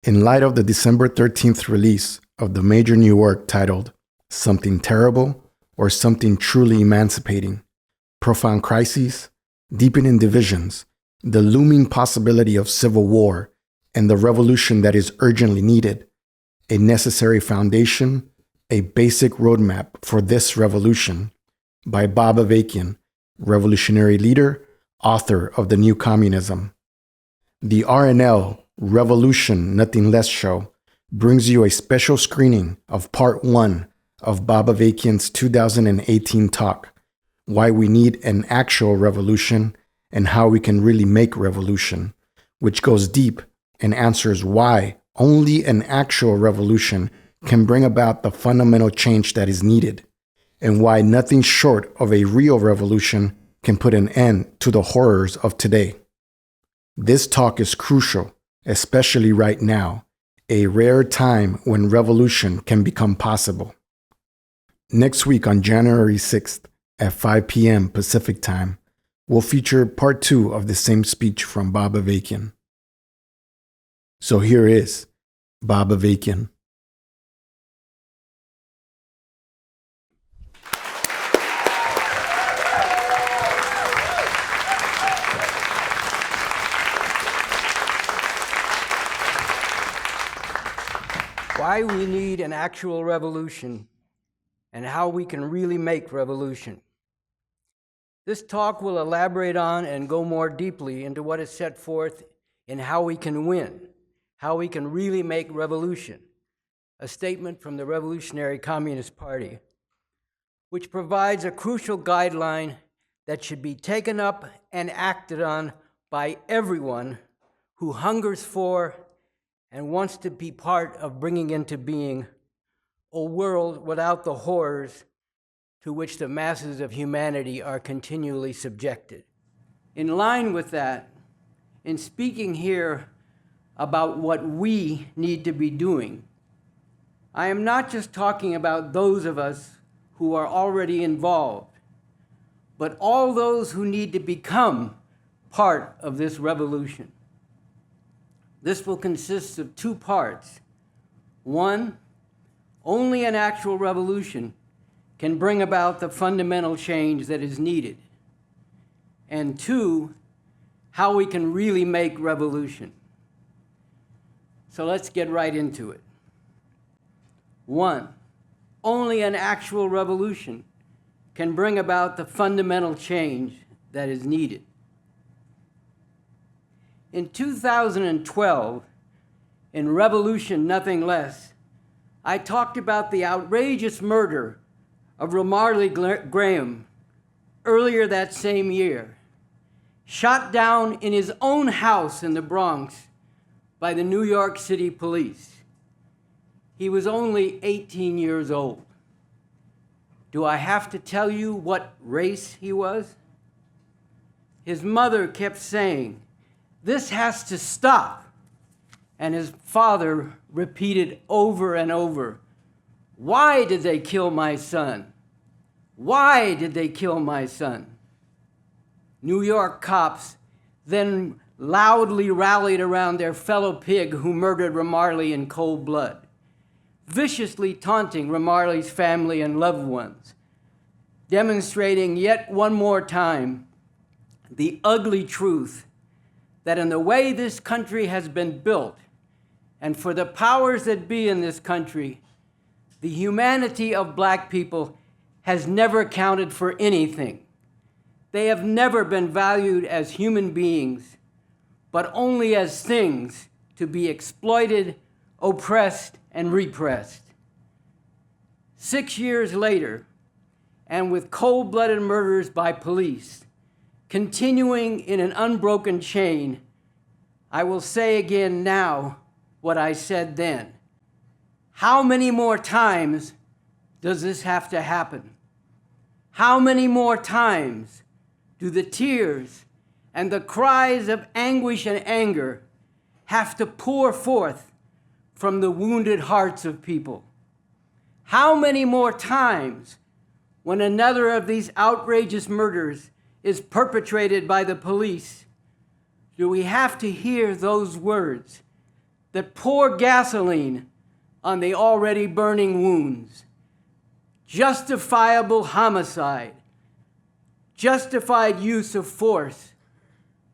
In light of the December 13th release of the major new work titled Something Terrible or Something Truly Emancipating, Profound Crises, Deepening Divisions, the Looming Possibility of Civil War, and the Revolution that is Urgently Needed, a Necessary Foundation, a Basic Roadmap for This Revolution, by Bob Avakian, revolutionary leader, author of The New Communism. The RNL Revolution Nothing Less show brings you a special screening of Part 1 of Bob Avakian's 2018 talk, Why We Need an Actual Revolution and How We Can Really Make Revolution, which goes deep and answers why only an actual revolution can bring about the fundamental change that is needed, and why nothing short of a real revolution can put an end to the horrors of today. This talk is crucial, especially right now, a rare time when revolution can become possible. Next week on January 6th at 5 p.m. Pacific Time, we'll feature Part 2 of the same speech from Bob Avakian. So here is Bob Avakian. Why we need an actual revolution and how we can really make revolution. This talk will elaborate on and go more deeply into what is set forth in How We Can Win, How We Can Really Make Revolution, a statement from the Revolutionary Communist Party, which provides a crucial guideline that should be taken up and acted on by everyone who hungers for and wants to be part of bringing into being a world without the horrors to which the masses of humanity are continually subjected. In line with that, in speaking here about what we need to be doing, I am not just talking about those of us who are already involved, but all those who need to become part of this revolution. This will consist of two parts. One, only an actual revolution can bring about the fundamental change that is needed. And two, how we can really make revolution. So let's get right into it. One, only an actual revolution can bring about the fundamental change that is needed. In 2012, in Revolution Nothing Less, I talked about the outrageous murder of Ramarley Graham earlier that same year, shot down in his own house in the Bronx by the New York City police. He was only 18 years old. Do I have to tell you what race he was? His mother kept saying, "This has to stop." And his father repeated over and over, "Why did they kill my son? Why did they kill my son?" New York cops then loudly rallied around their fellow pig who murdered Ramarley in cold blood, viciously taunting Ramarley's family and loved ones, demonstrating yet one more time the ugly truth that in the way this country has been built, and for the powers that be in this country, the humanity of Black people has never counted for anything. They have never been valued as human beings, but only as things to be exploited, oppressed, and repressed. 6 years later, and with cold-blooded murders by police, continuing in an unbroken chain, I will say again now what I said then. How many more times does this have to happen? How many more times do the tears and the cries of anguish and anger have to pour forth from the wounded hearts of people? How many more times, when another of these outrageous murders is perpetrated by the police, do we have to hear those words, that pour gasoline on the already burning wounds. Justifiable homicide, justified use of force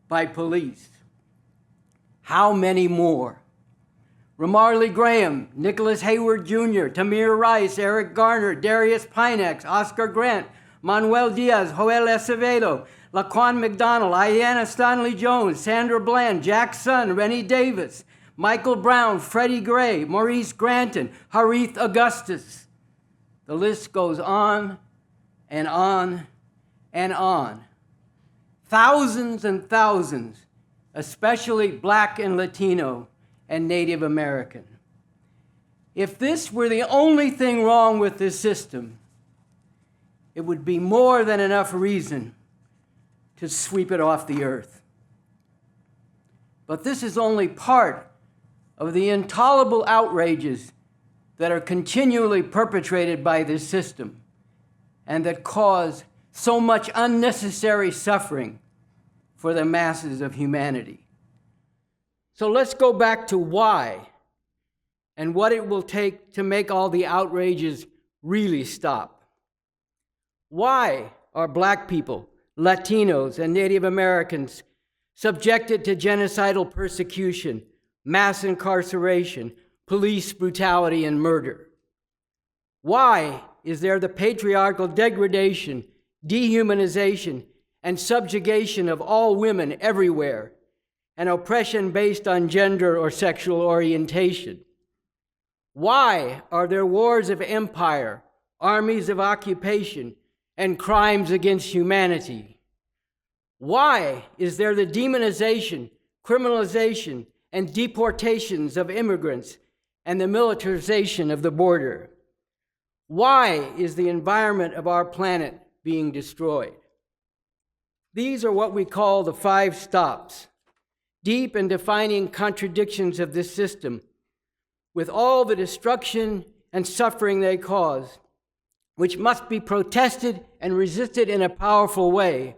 by police. How many more? Ramarley Graham, Nicholas Hayward Jr., Tamir Rice, Eric Garner, Darius Pinex, Oscar Grant, Manuel Diaz, Joel Acevedo, Laquan McDonald, Ayanna Stanley Jones, Sandra Bland, Jack Sun, Rennie Davis, Michael Brown, Freddie Gray, Maurice Granton, Harith Augustus. The list goes on and on and on. Thousands and thousands, especially Black and Latino and Native American. If this were the only thing wrong with this system, it would be more than enough reason to sweep it off the earth. But this is only part of the intolerable outrages that are continually perpetrated by this system and that cause so much unnecessary suffering for the masses of humanity. So let's go back to why and what it will take to make all the outrages really stop. Why are Black people, Latinos, and Native Americans subjected to genocidal persecution, mass incarceration, police brutality, and murder? Why is there the patriarchal degradation, dehumanization, and subjugation of all women everywhere, and oppression based on gender or sexual orientation? Why are there wars of empire, armies of occupation, and crimes against humanity? Why is there the demonization, criminalization, and deportations of immigrants and the militarization of the border? Why is the environment of our planet being destroyed? These are what we call the 5 stops, deep and defining contradictions of this system, with all the destruction and suffering they cause, which must be protested and resisted in a powerful way,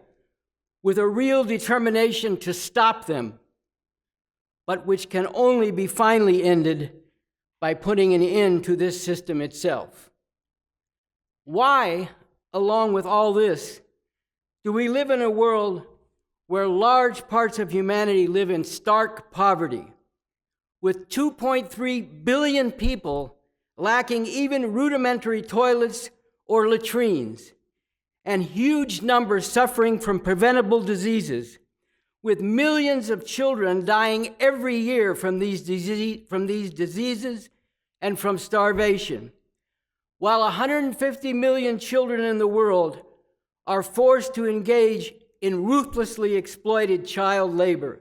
with a real determination to stop them, but which can only be finally ended by putting an end to this system itself. Why, along with all this, do we live in a world where large parts of humanity live in stark poverty, with 2.3 billion people lacking even rudimentary toilets or latrines, and huge numbers suffering from preventable diseases, with millions of children dying every year from these diseases and from starvation, while 150 million children in the world are forced to engage in ruthlessly exploited child labor,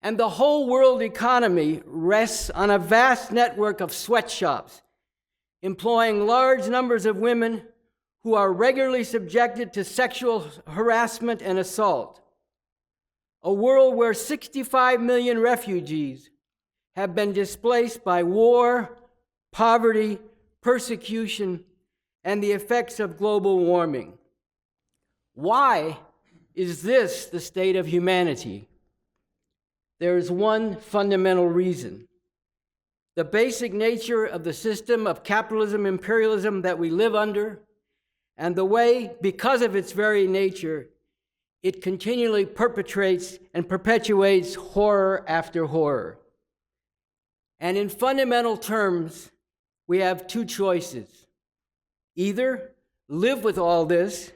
and the whole world economy rests on a vast network of sweatshops, employing large numbers of women who are regularly subjected to sexual harassment and assault. A world where 65 million refugees have been displaced by war, poverty, persecution, and the effects of global warming. Why is this the state of humanity? There is one fundamental reason. The basic nature of the system of capitalism, imperialism that we live under, and the way, because of its very nature, it continually perpetrates and perpetuates horror after horror. And in fundamental terms, we have 2 choices. Either live with all this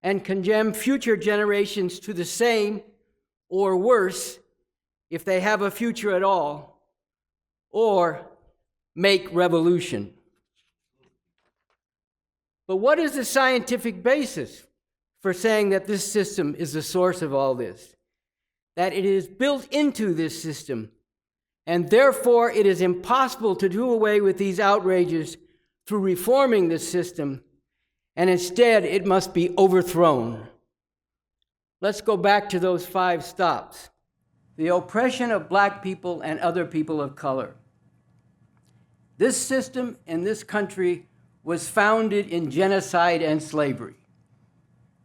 and condemn future generations to the same, or worse, if they have a future at all, or make revolution. But what is the scientific basis for saying that this system is the source of all this? That it is built into this system, and therefore it is impossible to do away with these outrages through reforming this system, and instead it must be overthrown. Let's go back to those 5 stops. The oppression of Black people and other people of color. This system in this country was founded in genocide and slavery.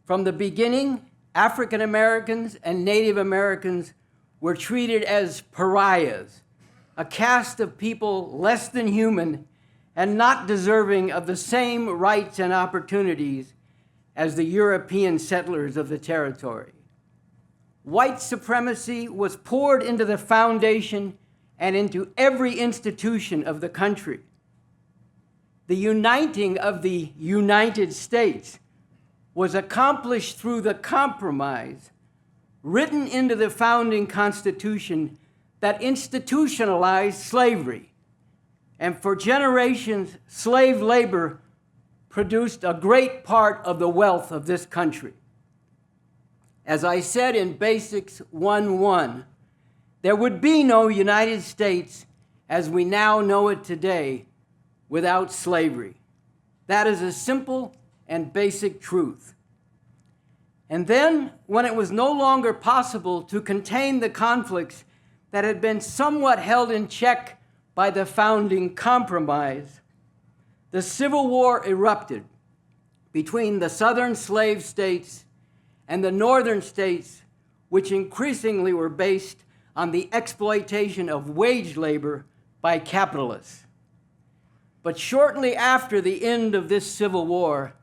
From the beginning, African Americans and Native Americans were treated as pariahs, a caste of people less than human and not deserving of the same rights and opportunities as the European settlers of the territory. White supremacy was poured into the foundation and into every institution of the country. The uniting of the United States was accomplished through the compromise written into the founding Constitution that institutionalized slavery. And for generations, slave labor produced a great part of the wealth of this country. As I said in Basics 1:1, there would be no United States as we now know it today without slavery. That is a simple and basic truth. And then, when it was no longer possible to contain the conflicts that had been somewhat held in check by the founding compromise, the Civil War erupted between the southern slave states and the northern states, which increasingly were based on the exploitation of wage labor by capitalists. But shortly after the end of this Civil War,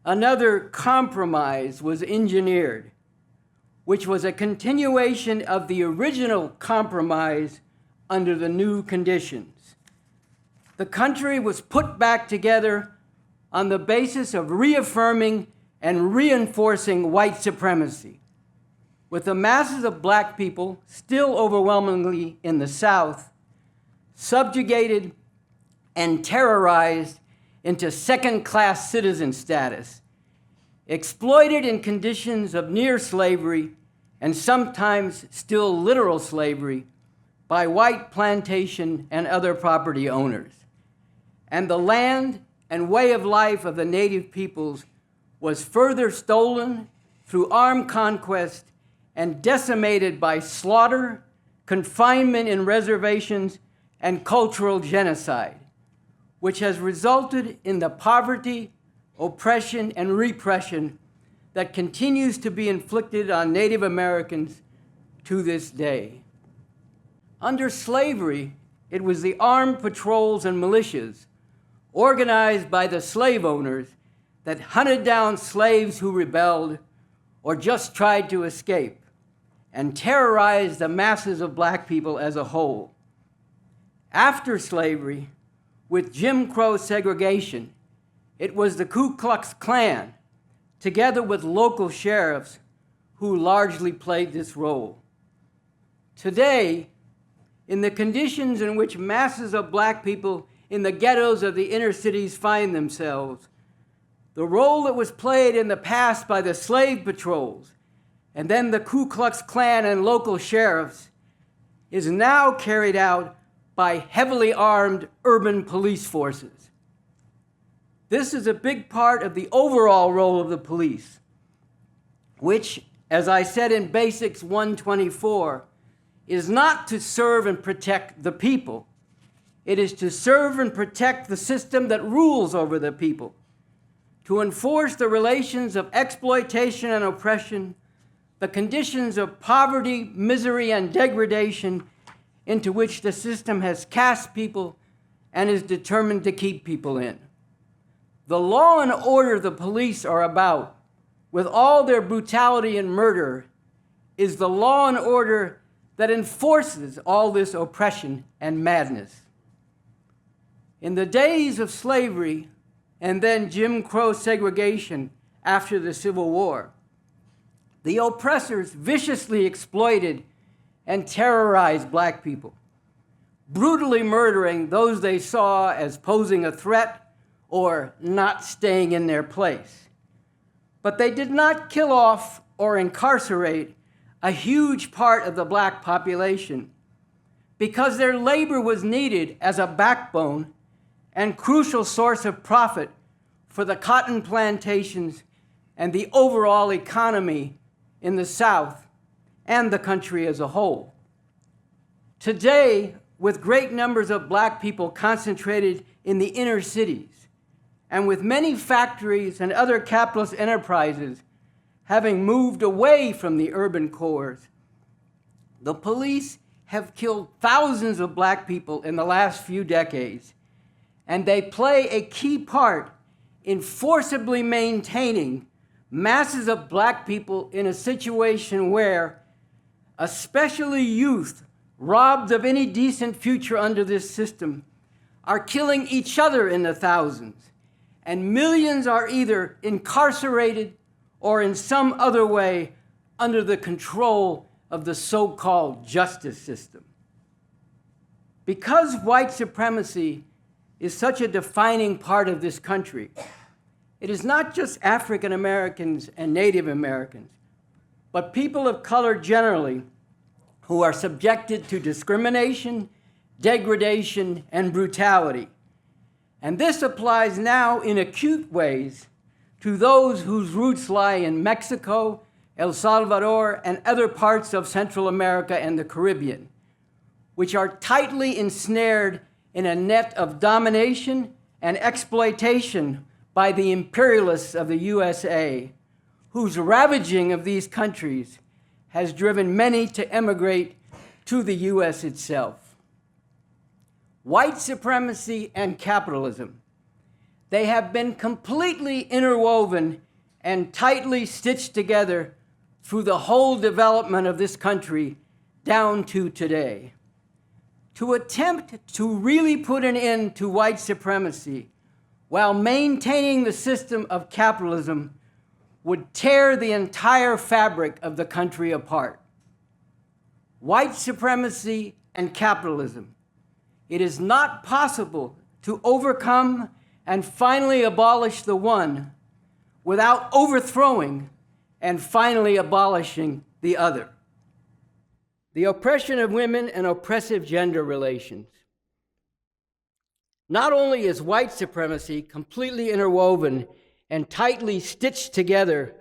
another compromise was engineered, which was a continuation of the original compromise under the new conditions. The country was put back together on the basis of reaffirming and reinforcing white supremacy, with the masses of black people still overwhelmingly in the South, subjugated and terrorized into second-class citizen status, exploited in conditions of near slavery and sometimes still literal slavery by white plantation and other property owners. And the land and way of life of the native peoples was further stolen through armed conquest and decimated by slaughter, confinement in reservations, and cultural genocide, which has resulted in the poverty, oppression, and repression that continues to be inflicted on Native Americans to this day. Under slavery, it was the armed patrols and militias, organized by the slave owners, that hunted down slaves who rebelled or just tried to escape, and terrorized the masses of black people as a whole. After slavery, with Jim Crow segregation, it was the Ku Klux Klan, together with local sheriffs, who largely played this role. Today, in the conditions in which masses of black people in the ghettos of the inner cities find themselves, the role that was played in the past by the slave patrols and then the Ku Klux Klan and local sheriffs is now carried out by heavily armed urban police forces. This is a big part of the overall role of the police, which, as I said in Basics 124, is not to serve and protect the people. It is to serve and protect the system that rules over the people, to enforce the relations of exploitation and oppression, the conditions of poverty, misery, and degradation into which the system has cast people and is determined to keep people in. The law and order the police are about, with all their brutality and murder, is the law and order that enforces all this oppression and madness. In the days of slavery and then Jim Crow segregation after the Civil War, the oppressors viciously exploited and terrorized black people, brutally murdering those they saw as posing a threat or not staying in their place. But they did not kill off or incarcerate a huge part of the black population because their labor was needed as a backbone and crucial source of profit for the cotton plantations and the overall economy in the South and the country as a whole. Today, with great numbers of black people concentrated in the inner cities, and with many factories and other capitalist enterprises having moved away from the urban cores, the police have killed thousands of black people in the last few decades, and they play a key part in forcibly maintaining masses of black people in a situation where, especially youth, robbed of any decent future under this system, are killing each other in the thousands, and millions are either incarcerated or in some other way under the control of the so-called justice system. Because white supremacy is such a defining part of this country, it is not just African Americans and Native Americans, but people of color generally who are subjected to discrimination, degradation, and brutality. And this applies now in acute ways to those whose roots lie in Mexico, El Salvador, and other parts of Central America and the Caribbean, which are tightly ensnared in a net of domination and exploitation by the imperialists of the USA, whose ravaging of these countries has driven many to emigrate to the US itself. White supremacy and capitalism, they have been completely interwoven and tightly stitched together through the whole development of this country down to today. To attempt to really put an end to white supremacy while maintaining the system of capitalism would tear the entire fabric of the country apart. White supremacy and capitalism. It is not possible to overcome and finally abolish the one without overthrowing and finally abolishing the other. The oppression of women and oppressive gender relations. Not only is white supremacy completely interwoven and tightly stitched together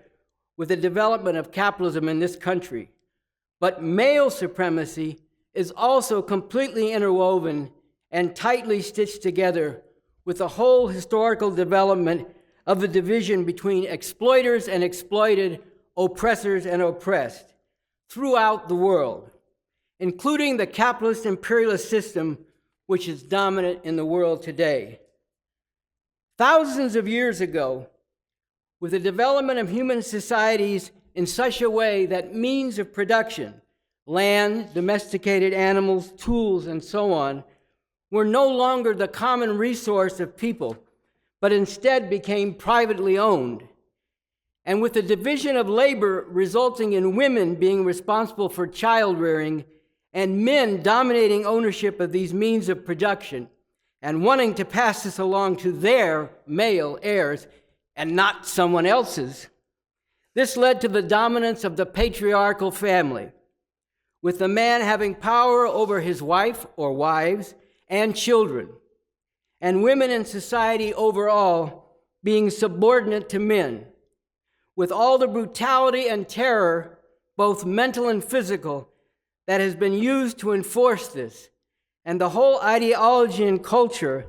with the development of capitalism in this country, but male supremacy is also completely interwoven and tightly stitched together with the whole historical development of the division between exploiters and exploited, oppressors and oppressed throughout the world, including the capitalist imperialist system which is dominant in the world today. Thousands of years ago, with the development of human societies in such a way that means of production, land, domesticated animals, tools, and so on, were no longer the common resource of people, but instead became privately owned. And with the division of labor resulting in women being responsible for child rearing and men dominating ownership of these means of production and wanting to pass this along to their male heirs and not someone else's, this led to the dominance of the patriarchal family, with the man having power over his wife or wives and children, and women in society overall being subordinate to men, with all the brutality and terror, both mental and physical, that has been used to enforce this, and the whole ideology and culture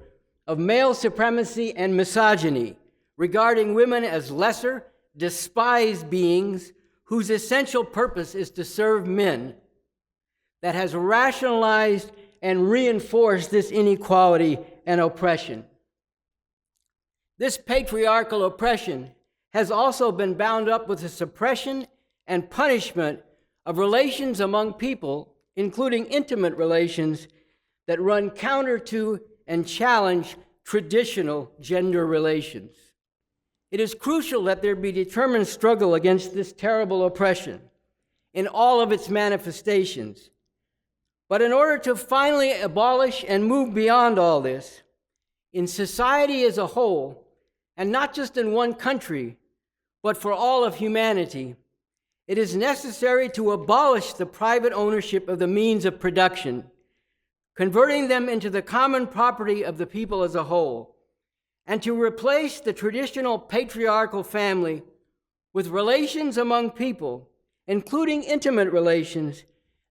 of male supremacy and misogyny regarding women as lesser, despised beings whose essential purpose is to serve men, that has rationalized and reinforced this inequality and oppression. This patriarchal oppression has also been bound up with the suppression and punishment of relations among people, including intimate relations that run counter to and challenge traditional gender relations. It is crucial that there be determined struggle against this terrible oppression in all of its manifestations. But in order to finally abolish and move beyond all this, in society as a whole, and not just in one country, but for all of humanity, it is necessary to abolish the private ownership of the means of production, converting them into the common property of the people as a whole, and to replace the traditional patriarchal family with relations among people, including intimate relations,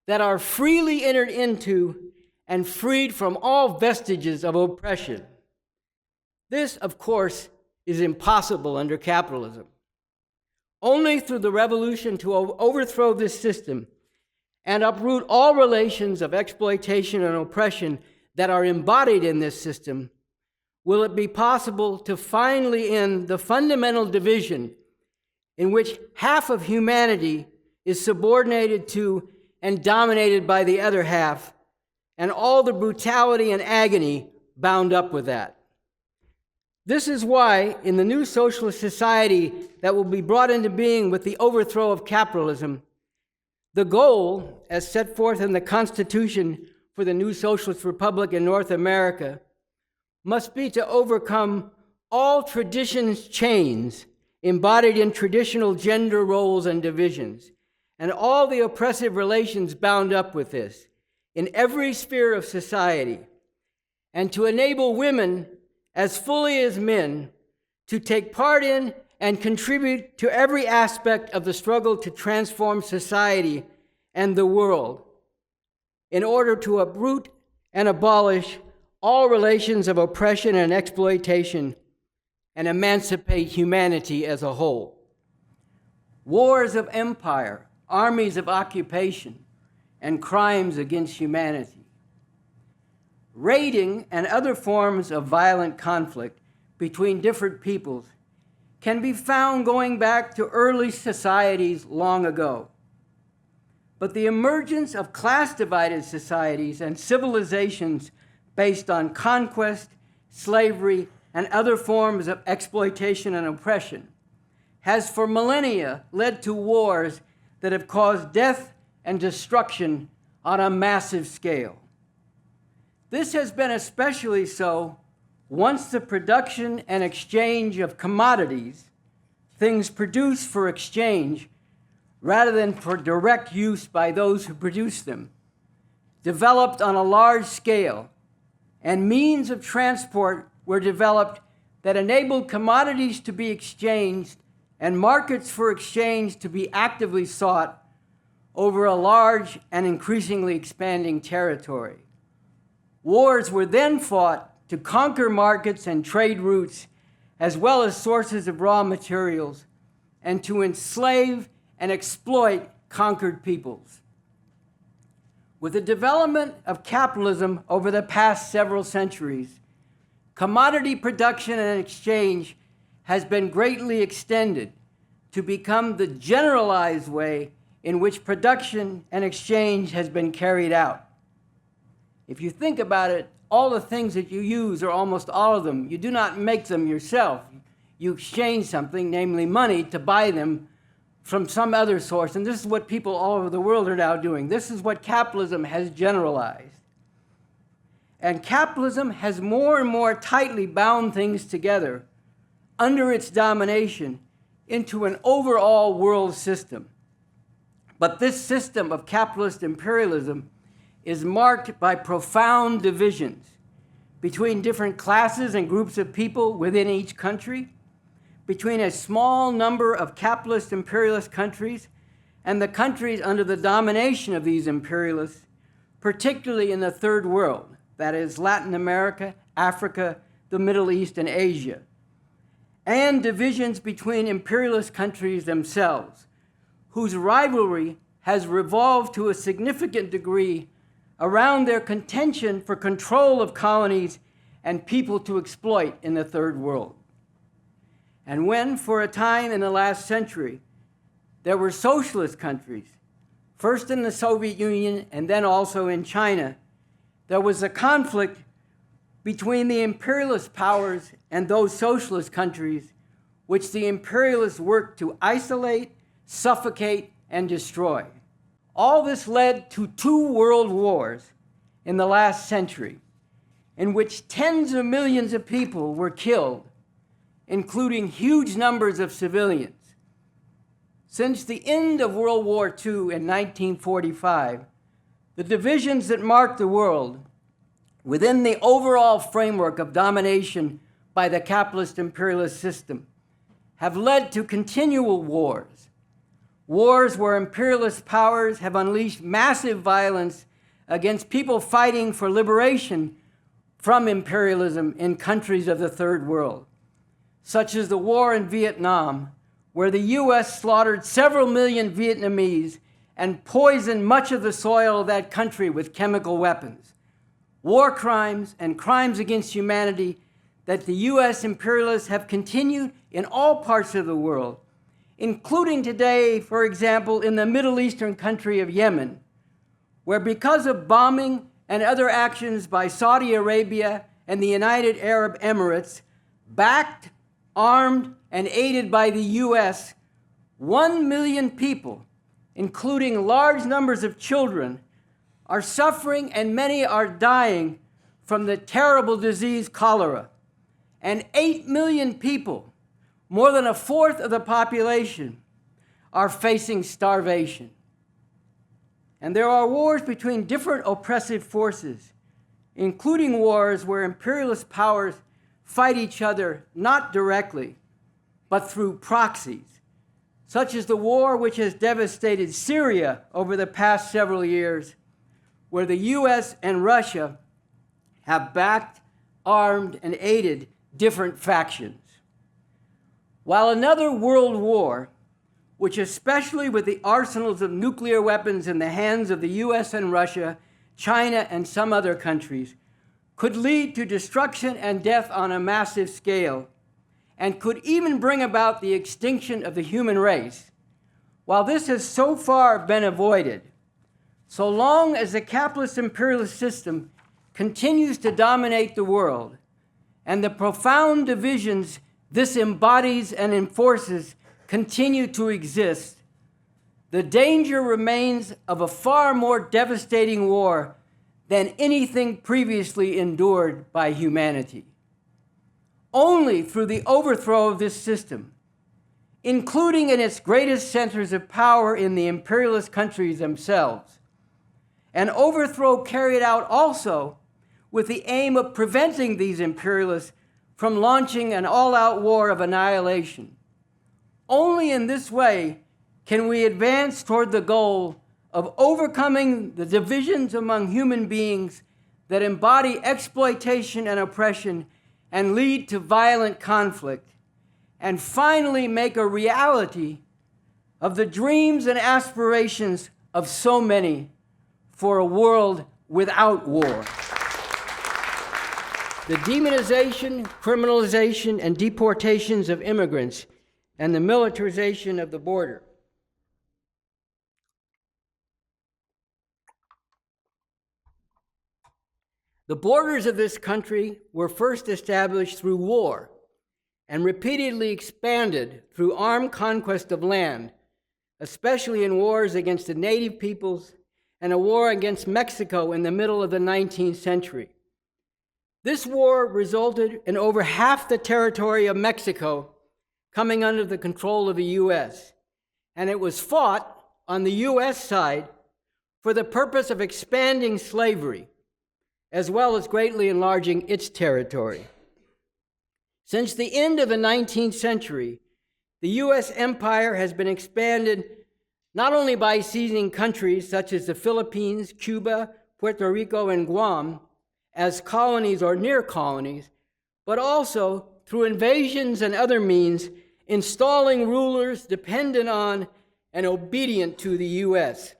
that are freely entered into and freed from all vestiges of oppression. This, of course, is impossible under capitalism. Only through the revolution to overthrow this system and uproot all relations of exploitation and oppression that are embodied in this system, will it be possible to finally end the fundamental division in which half of humanity is subordinated to and dominated by the other half, and all the brutality and agony bound up with that. This is why, in the new socialist society that will be brought into being with the overthrow of capitalism, the goal, as set forth in the Constitution for the new socialist republic in North America, must be to overcome all tradition's chains embodied in traditional gender roles and divisions, and all the oppressive relations bound up with this in every sphere of society, and to enable women, as fully as men, to take part in and contribute to every aspect of the struggle to transform society and the world in order to uproot and abolish all relations of oppression and exploitation and emancipate humanity as a whole. Wars of empire, armies of occupation, and crimes against humanity. Raiding and other forms of violent conflict between different peoples can be found going back to early societies long ago. But the emergence of class-divided societies and civilizations based on conquest, slavery, and other forms of exploitation and oppression has for millennia led to wars that have caused death and destruction on a massive scale. This has been especially so once the production and exchange of commodities, things produced for exchange rather than for direct use by those who produce them, developed on a large scale, and means of transport were developed that enabled commodities to be exchanged and markets for exchange to be actively sought over a large and increasingly expanding territory. Wars were then fought to conquer markets and trade routes, as well as sources of raw materials, and to enslave and exploit conquered peoples. With the development of capitalism over the past several centuries, commodity production and exchange has been greatly extended to become the generalized way in which production and exchange has been carried out. If you think about it, all the things that you use, or almost all of them, you do not make them yourself. You exchange something, namely money, to buy them from some other source. And this is what people all over the world are now doing. This is what capitalism has generalized. And capitalism has more and more tightly bound things together under its domination into an overall world system. But this system of capitalist imperialism is marked by profound divisions between different classes and groups of people within each country, between a small number of capitalist imperialist countries and the countries under the domination of these imperialists, particularly in the third world, that is Latin America, Africa, the Middle East, and Asia, and divisions between imperialist countries themselves, whose rivalry has revolved to a significant degree around their contention for control of colonies and people to exploit in the third world. And when, for a time in the last century, there were socialist countries, first in the Soviet Union and then also in China, there was a conflict between the imperialist powers and those socialist countries, which the imperialists worked to isolate, suffocate, and destroy. All this led to 2 world wars in the last century, in which tens of millions of people were killed, including huge numbers of civilians. Since the end of World War II in 1945, the divisions that marked the world within the overall framework of domination by the capitalist imperialist system have led to continual wars. Wars where imperialist powers have unleashed massive violence against people fighting for liberation from imperialism in countries of the third world, such as the war in Vietnam, where the U.S. slaughtered several million Vietnamese and poisoned much of the soil of that country with chemical weapons. War crimes and crimes against humanity that the U.S. imperialists have continued in all parts of the world, including today, for example, in the Middle Eastern country of Yemen, where because of bombing and other actions by Saudi Arabia and the United Arab Emirates, backed, armed, and aided by the U.S., 1 million people, including large numbers of children, are suffering and many are dying from the terrible disease cholera. And 8 million people, more than a fourth of the population, are facing starvation. And there are wars between different oppressive forces, including wars where imperialist powers fight each other not directly, but through proxies, such as the war which has devastated Syria over the past several years, where the U.S. and Russia have backed, armed, and aided different factions. While another world war, which especially with the arsenals of nuclear weapons in the hands of the U.S. and Russia, China, and some other countries, could lead to destruction and death on a massive scale, and could even bring about the extinction of the human race. While this has so far been avoided, so long as the capitalist imperialist system continues to dominate the world, and the profound divisions this embodies and enforces continue to exist, the danger remains of a far more devastating war than anything previously endured by humanity. Only through the overthrow of this system, including in its greatest centers of power in the imperialist countries themselves, an overthrow carried out also with the aim of preventing these imperialists from launching an all-out war of annihilation. Only in this way can we advance toward the goal of overcoming the divisions among human beings that embody exploitation and oppression and lead to violent conflict, and finally make a reality of the dreams and aspirations of so many for a world without war. The demonization, criminalization, and deportations of immigrants and the militarization of the border. The borders of this country were first established through war and repeatedly expanded through armed conquest of land, especially in wars against the native peoples and a war against Mexico in the middle of the 19th century. This war resulted in over half the territory of Mexico coming under the control of the U.S., and it was fought on the U.S. side for the purpose of expanding slavery, as well as greatly enlarging its territory. Since the end of the 19th century, the U.S. empire has been expanded not only by seizing countries such as the Philippines, Cuba, Puerto Rico, and Guam as colonies or near colonies, but also through invasions and other means, installing rulers dependent on and obedient to the U.S.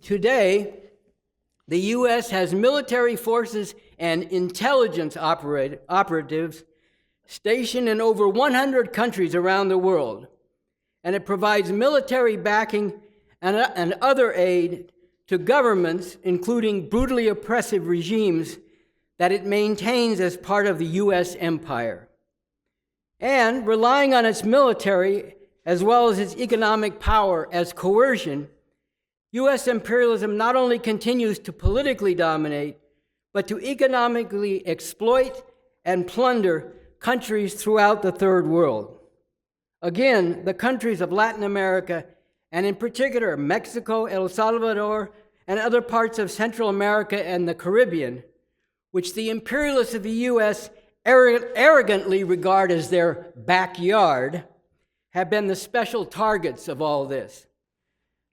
Today, the U.S. has military forces and intelligence operatives stationed in over 100 countries around the world, and it provides military backing and other aid to governments, including brutally oppressive regimes, that it maintains as part of the U.S. empire. And relying on its military, as well as its economic power as coercion, U.S. imperialism not only continues to politically dominate, but to economically exploit and plunder countries throughout the Third World. Again, the countries of Latin America, and in particular Mexico, El Salvador, and other parts of Central America and the Caribbean, which the imperialists of the U.S. arrogantly regard as their backyard, have been the special targets of all this.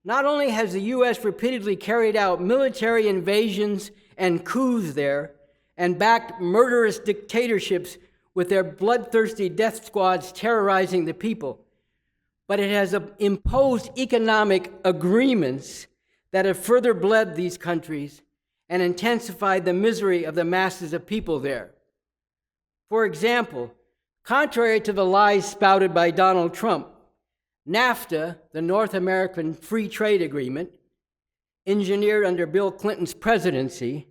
Not only has the U.S. repeatedly carried out military invasions and coups there, and backed murderous dictatorships with their bloodthirsty death squads terrorizing the people, but it has imposed economic agreements that have further bled these countries and intensified the misery of the masses of people there. For example, contrary to the lies spouted by Donald Trump, NAFTA, the North American Free Trade Agreement, engineered under Bill Clinton's presidency,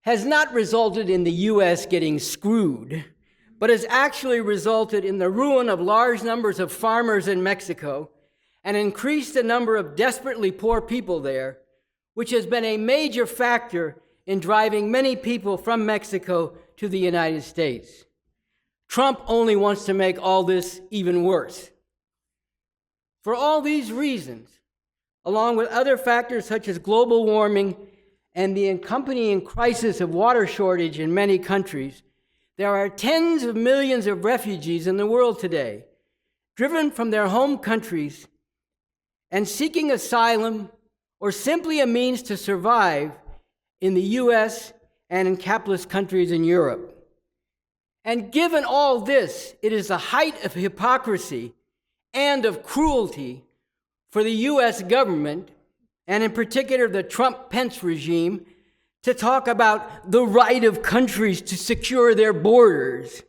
has not resulted in the U.S. getting screwed, but has actually resulted in the ruin of large numbers of farmers in Mexico and increased the number of desperately poor people there, which has been a major factor in driving many people from Mexico to the United States. Trump only wants to make all this even worse. For all these reasons, along with other factors such as global warming and the accompanying crisis of water shortage in many countries, there are tens of millions of refugees in the world today, driven from their home countries and seeking asylum or simply a means to survive in the US and in capitalist countries in Europe. And given all this, it is the height of hypocrisy and of cruelty for the US government, and in particular the Trump-Pence regime, to talk about the right of countries to secure their borders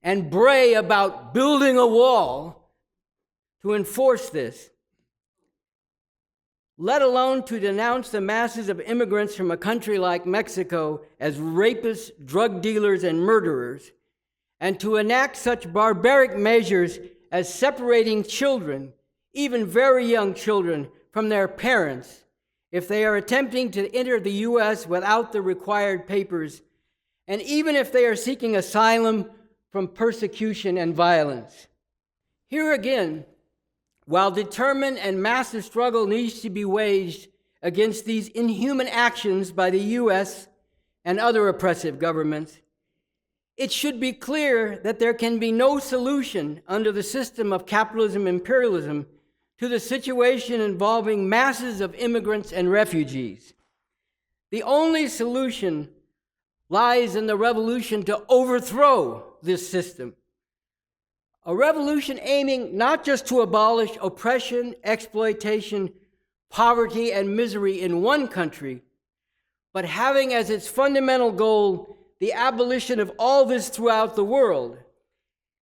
and bray about building a wall to enforce this, let alone to denounce the masses of immigrants from a country like Mexico as rapists, drug dealers, and murderers, and to enact such barbaric measures as separating children, even very young children, from their parents if they are attempting to enter the U.S. without the required papers, and even if they are seeking asylum from persecution and violence. Here again, while determined and massive struggle needs to be waged against these inhuman actions by the U.S. and other oppressive governments, it should be clear that there can be no solution under the system of capitalism imperialism to the situation involving masses of immigrants and refugees. The only solution lies in the revolution to overthrow this system. A revolution aiming not just to abolish oppression, exploitation, poverty, and misery in one country, but having as its fundamental goal the abolition of all this throughout the world,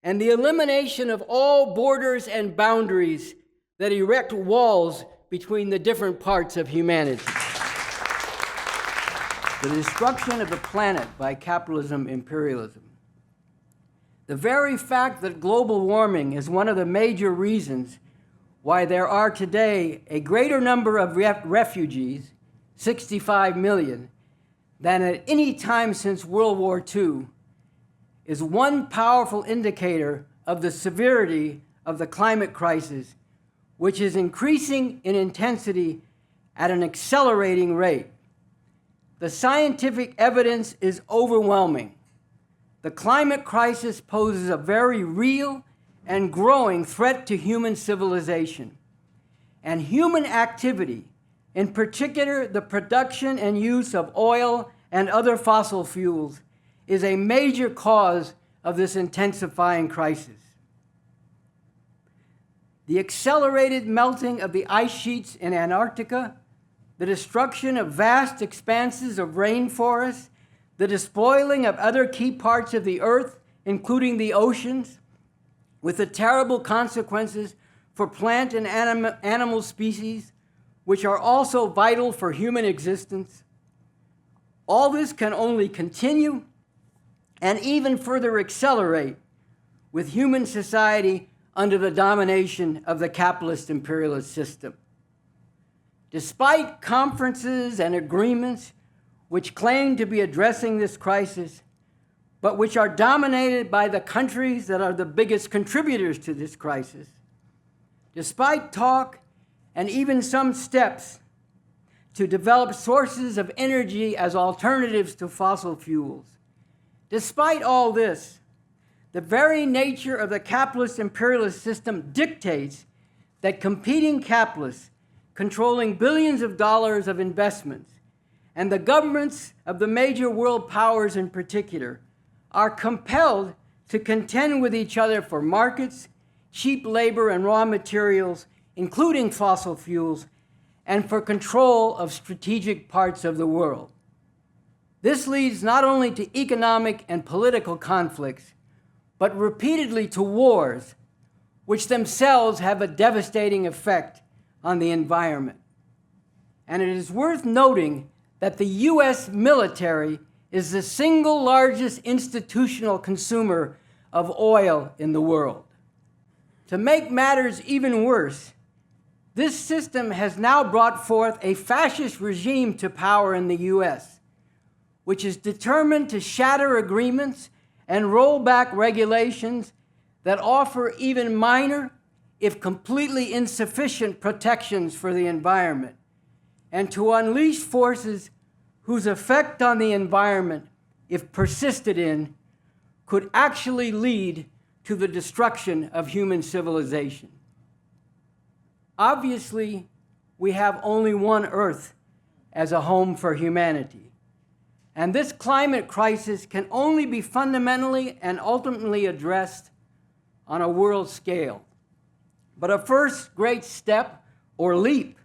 and the elimination of all borders and boundaries that erect walls between the different parts of humanity. The destruction of the planet by capitalism imperialism. The very fact that global warming is one of the major reasons why there are today a greater number of refugees, 65 million, than at any time since World War II, is one powerful indicator of the severity of the climate crisis, which is increasing in intensity at an accelerating rate. The scientific evidence is overwhelming. The climate crisis poses a very real and growing threat to human civilization. And human activity, in particular the production and use of oil and other fossil fuels, is a major cause of this intensifying crisis. The accelerated melting of the ice sheets in Antarctica, the destruction of vast expanses of rainforests, the despoiling of other key parts of the earth, including the oceans, with the terrible consequences for plant and animal species, which are also vital for human existence. All this can only continue and even further accelerate with human society under the domination of the capitalist imperialist system. Despite conferences and agreements which claim to be addressing this crisis, but which are dominated by the countries that are the biggest contributors to this crisis, despite talk and even some steps to develop sources of energy as alternatives to fossil fuels, despite all this, the very nature of the capitalist imperialist system dictates that competing capitalists controlling billions of dollars of investments, and the governments of the major world powers in particular, are compelled to contend with each other for markets, cheap labor and raw materials, including fossil fuels, and for control of strategic parts of the world. This leads not only to economic and political conflicts, but repeatedly to wars, which themselves have a devastating effect on the environment. And it is worth noting that the U.S. military is the single largest institutional consumer of oil in the world. To make matters even worse, this system has now brought forth a fascist regime to power in the U.S., which is determined to shatter agreements and roll back regulations that offer even minor, if completely insufficient, protections for the environment, and to unleash forces whose effect on the environment, if persisted in, could actually lead to the destruction of human civilization. Obviously, we have only one Earth as a home for humanity. And this climate crisis can only be fundamentally and ultimately addressed on a world scale. But a first great step or leap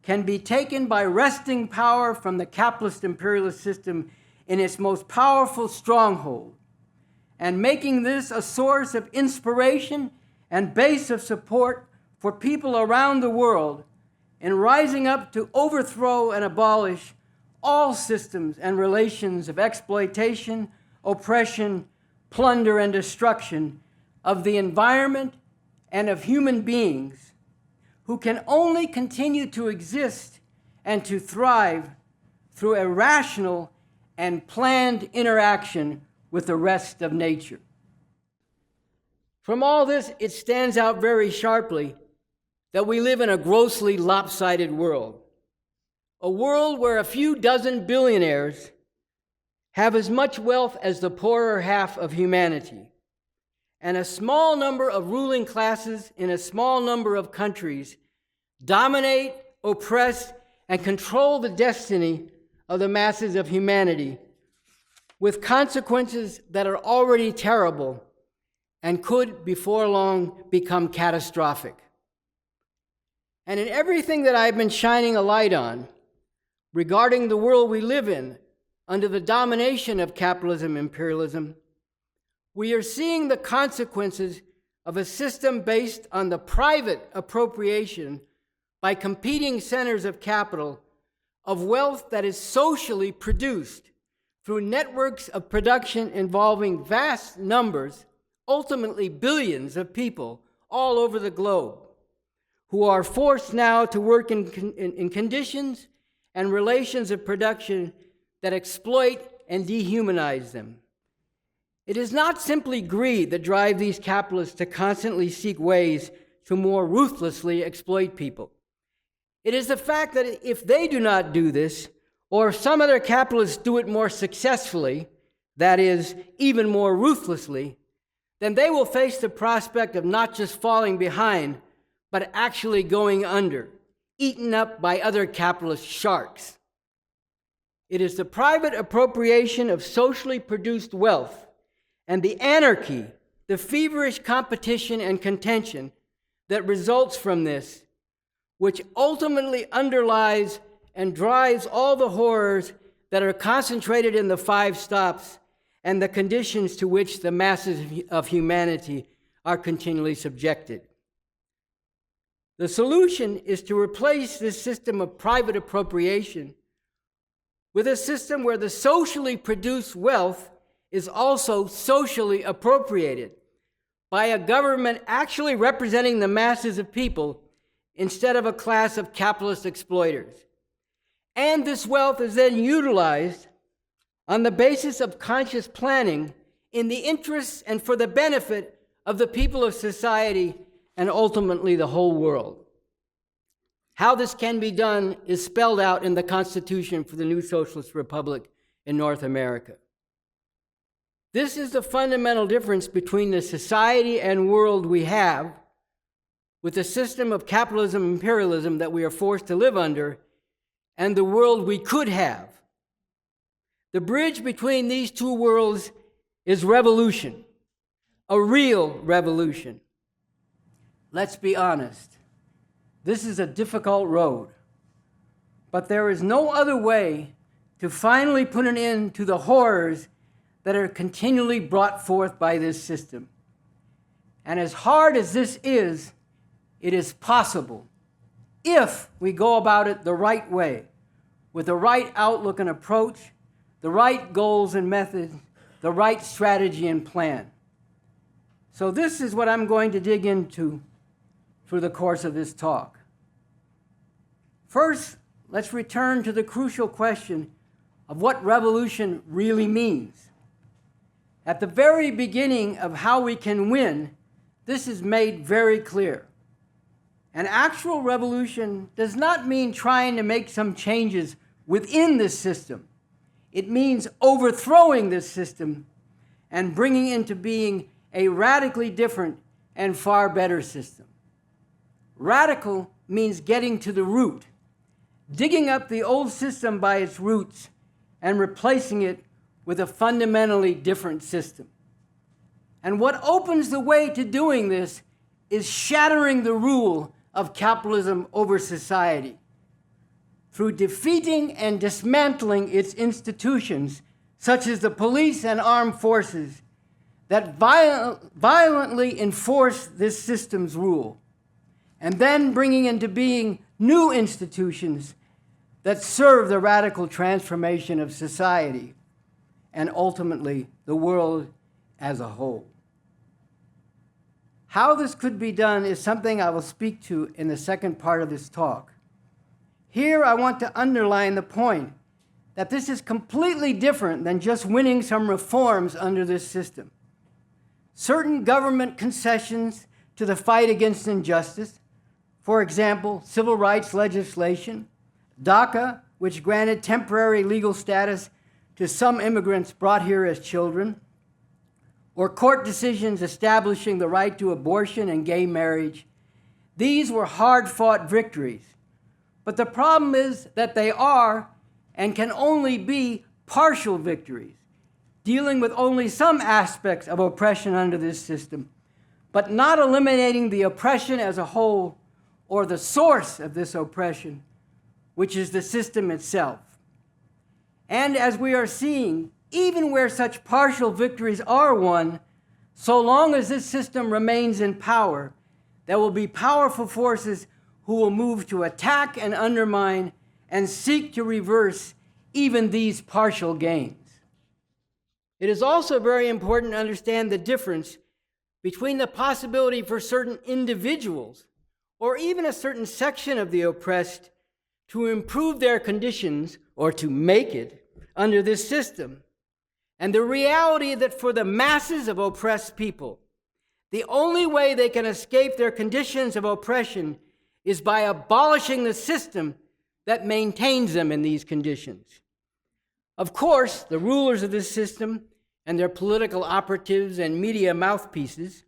can be taken by wresting power from the capitalist imperialist system in its most powerful stronghold and making this a source of inspiration and base of support for people around the world in rising up to overthrow and abolish all systems and relations of exploitation, oppression, plunder, and destruction of the environment and of human beings who can only continue to exist and to thrive through a rational and planned interaction with the rest of nature. From all this, it stands out very sharply that we live in a grossly lopsided world. A world where a few dozen billionaires have as much wealth as the poorer half of humanity, and a small number of ruling classes in a small number of countries dominate, oppress, and control the destiny of the masses of humanity, with consequences that are already terrible and could, before long, become catastrophic. And in everything that I've been shining a light on regarding the world we live in under the domination of capitalism, imperialism, we are seeing the consequences of a system based on the private appropriation by competing centers of capital of wealth that is socially produced through networks of production involving vast numbers, ultimately billions of people all over the globe, who are forced now to work in conditions and relations of production that exploit and dehumanize them. It is not simply greed that drives these capitalists to constantly seek ways to more ruthlessly exploit people. It is the fact that if they do not do this, or if some other capitalists do it more successfully, that is, even more ruthlessly, then they will face the prospect of not just falling behind, but actually going under, eaten up by other capitalist sharks. It is the private appropriation of socially produced wealth and the anarchy, the feverish competition and contention that results from this, which ultimately underlies and drives all the horrors that are concentrated in the 5 stops and the conditions to which the masses of humanity are continually subjected. The solution is to replace this system of private appropriation with a system where the socially produced wealth is also socially appropriated by a government actually representing the masses of people instead of a class of capitalist exploiters. And this wealth is then utilized on the basis of conscious planning in the interests and for the benefit of the people of society and ultimately the whole world. How this can be done is spelled out in the Constitution for the new Socialist Republic in North America. This is the fundamental difference between the society and world we have with the system of capitalism and imperialism that we are forced to live under and the world we could have. The bridge between these two worlds is revolution, a real revolution. let's be honest, this is a difficult road, but there is no other way to finally put an end to the horrors that are continually brought forth by this system. And as hard as this is, it is possible if we go about it the right way, with the right outlook and approach, the right goals and methods, the right strategy and plan. So this is what I'm going to dig into through the course of this talk. First, let's return to the crucial question of what revolution really means. At the very beginning of how we can win, this is made very clear. An actual revolution does not mean trying to make some changes within this system. It means overthrowing this system and bringing into being a radically different and far better system. Radical means getting to the root, digging up the old system by its roots and replacing it with a fundamentally different system. And what opens the way to doing this is shattering the rule of capitalism over society through defeating and dismantling its institutions, such as the police and armed forces, that violently enforce this system's rule, and then bringing into being new institutions that serve the radical transformation of society and ultimately the world as a whole. How this could be done is something I will speak to in the second part of this talk. Here I want to underline the point that this is completely different than just winning some reforms under this system. Certain government concessions to the fight against injustice, for example, civil rights legislation, DACA, which granted temporary legal status to some immigrants brought here as children, or court decisions establishing the right to abortion and gay marriage, these were hard-fought victories. But the problem is that they are and can only be partial victories, dealing with only some aspects of oppression under this system, but not eliminating the oppression as a whole or the source of this oppression, which is the system itself. And as we are seeing, even where such partial victories are won, so long as this system remains in power, there will be powerful forces who will move to attack and undermine and seek to reverse even these partial gains. It is also very important to understand the difference between the possibility for certain individuals or even a certain section of the oppressed to improve their conditions or to make it under this system, and the reality that for the masses of oppressed people, the only way they can escape their conditions of oppression is by abolishing the system that maintains them in these conditions. Of course, the rulers of this system and their political operatives and media mouthpieces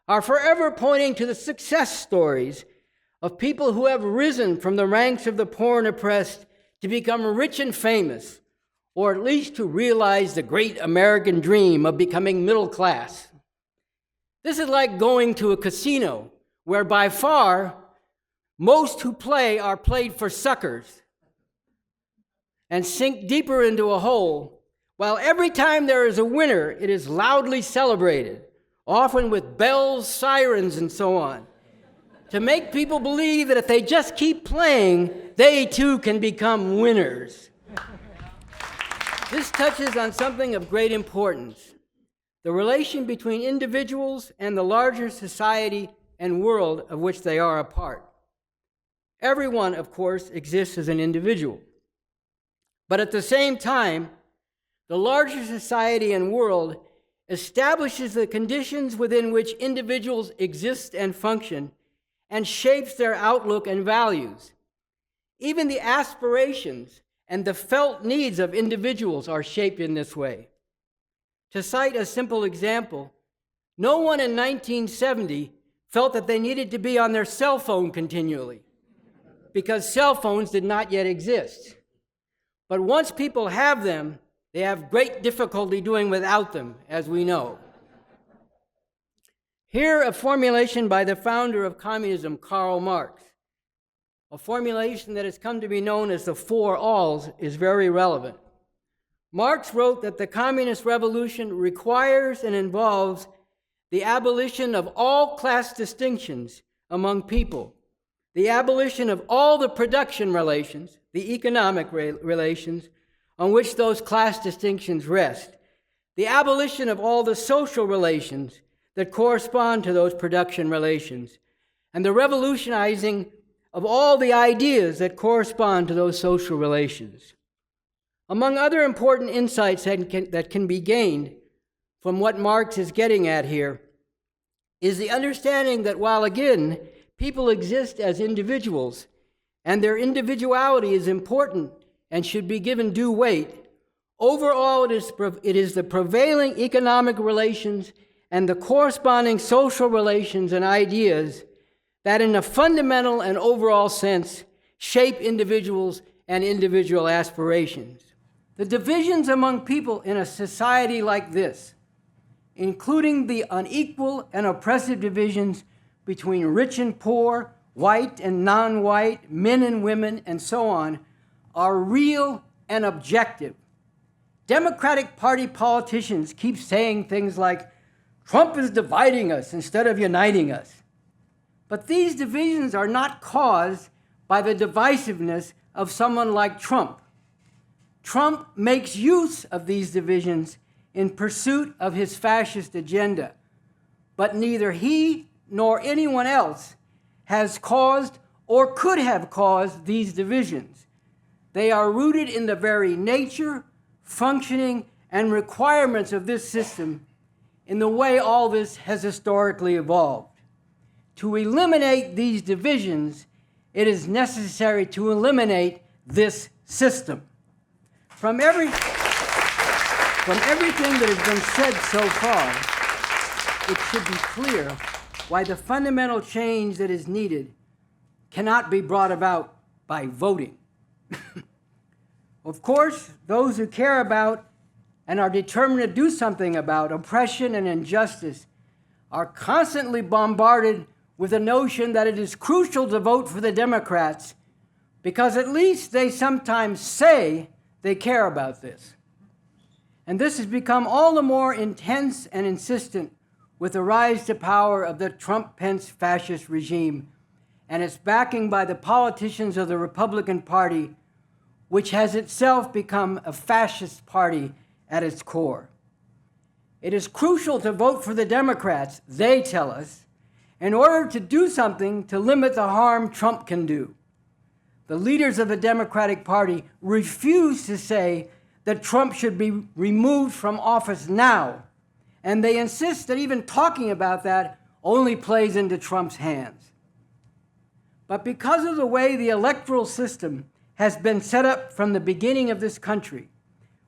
are forever pointing to the success stories of people who have risen from the ranks of the poor and oppressed to become rich and famous, or at least to realize the great American dream of becoming middle class. This is like going to a casino where by far most who play are played for suckers and sink deeper into a hole, while every time there is a winner, it is loudly celebrated, often with bells, sirens, and so on, to make people believe that if they just keep playing, they too can become winners. This touches on something of great importance: the relation between individuals and the larger society and world of which they are a part. Everyone, of course, exists as an individual. But at the same time, the larger society and world establishes the conditions within which individuals exist and function and shapes their outlook and values. Even the aspirations and the felt needs of individuals are shaped in this way. To cite a simple example, no one in 1970 felt that they needed to be on their cell phone continually, because cell phones did not yet exist. But once people have them, they have great difficulty doing without them, as we know. Here, a formulation by the founder of communism, Karl Marx, a formulation that has come to be known as the Four Alls, is very relevant. Marx wrote that the communist revolution requires and involves the abolition of all class distinctions among people, the abolition of all the production relations, the economic relations on which those class distinctions rest, the abolition of all the social relations that correspond to those production relations, and the revolutionizing of all the ideas that correspond to those social relations. Among other important insights that can be gained from what Marx is getting at here is the understanding that while, again, people exist as individuals, and their individuality is important and should be given due weight, overall it is the prevailing economic relations and the corresponding social relations and ideas that in a fundamental and overall sense shape individuals and individual aspirations. The divisions among people in a society like this, including the unequal and oppressive divisions between rich and poor, white and non-white, men and women, and so on, are real and objective. Democratic Party politicians keep saying things like, Trump is dividing us instead of uniting us. But these divisions are not caused by the divisiveness of someone like Trump. Trump makes use of these divisions in pursuit of his fascist agenda, but neither he nor anyone else has caused or could have caused these divisions. They are rooted in the very nature, functioning, and requirements of this system in the way all this has historically evolved. To eliminate these divisions, it is necessary to eliminate this system. From everything that has been said so far, it should be clear why the fundamental change that is needed cannot be brought about by voting. Of course, those who care about and are determined to do something about oppression and injustice are constantly bombarded with the notion that it is crucial to vote for the Democrats because at least they sometimes say they care about this. And this has become all the more intense and insistent with the rise to power of the Trump-Pence fascist regime and its backing by the politicians of the Republican Party, which has itself become a fascist party at its core. It is crucial to vote for the Democrats, they tell us, in order to do something to limit the harm Trump can do. The leaders of the Democratic Party refuse to say that Trump should be removed from office now, and they insist that even talking about that only plays into Trump's hands. But because of the way the electoral system has been set up from the beginning of this country,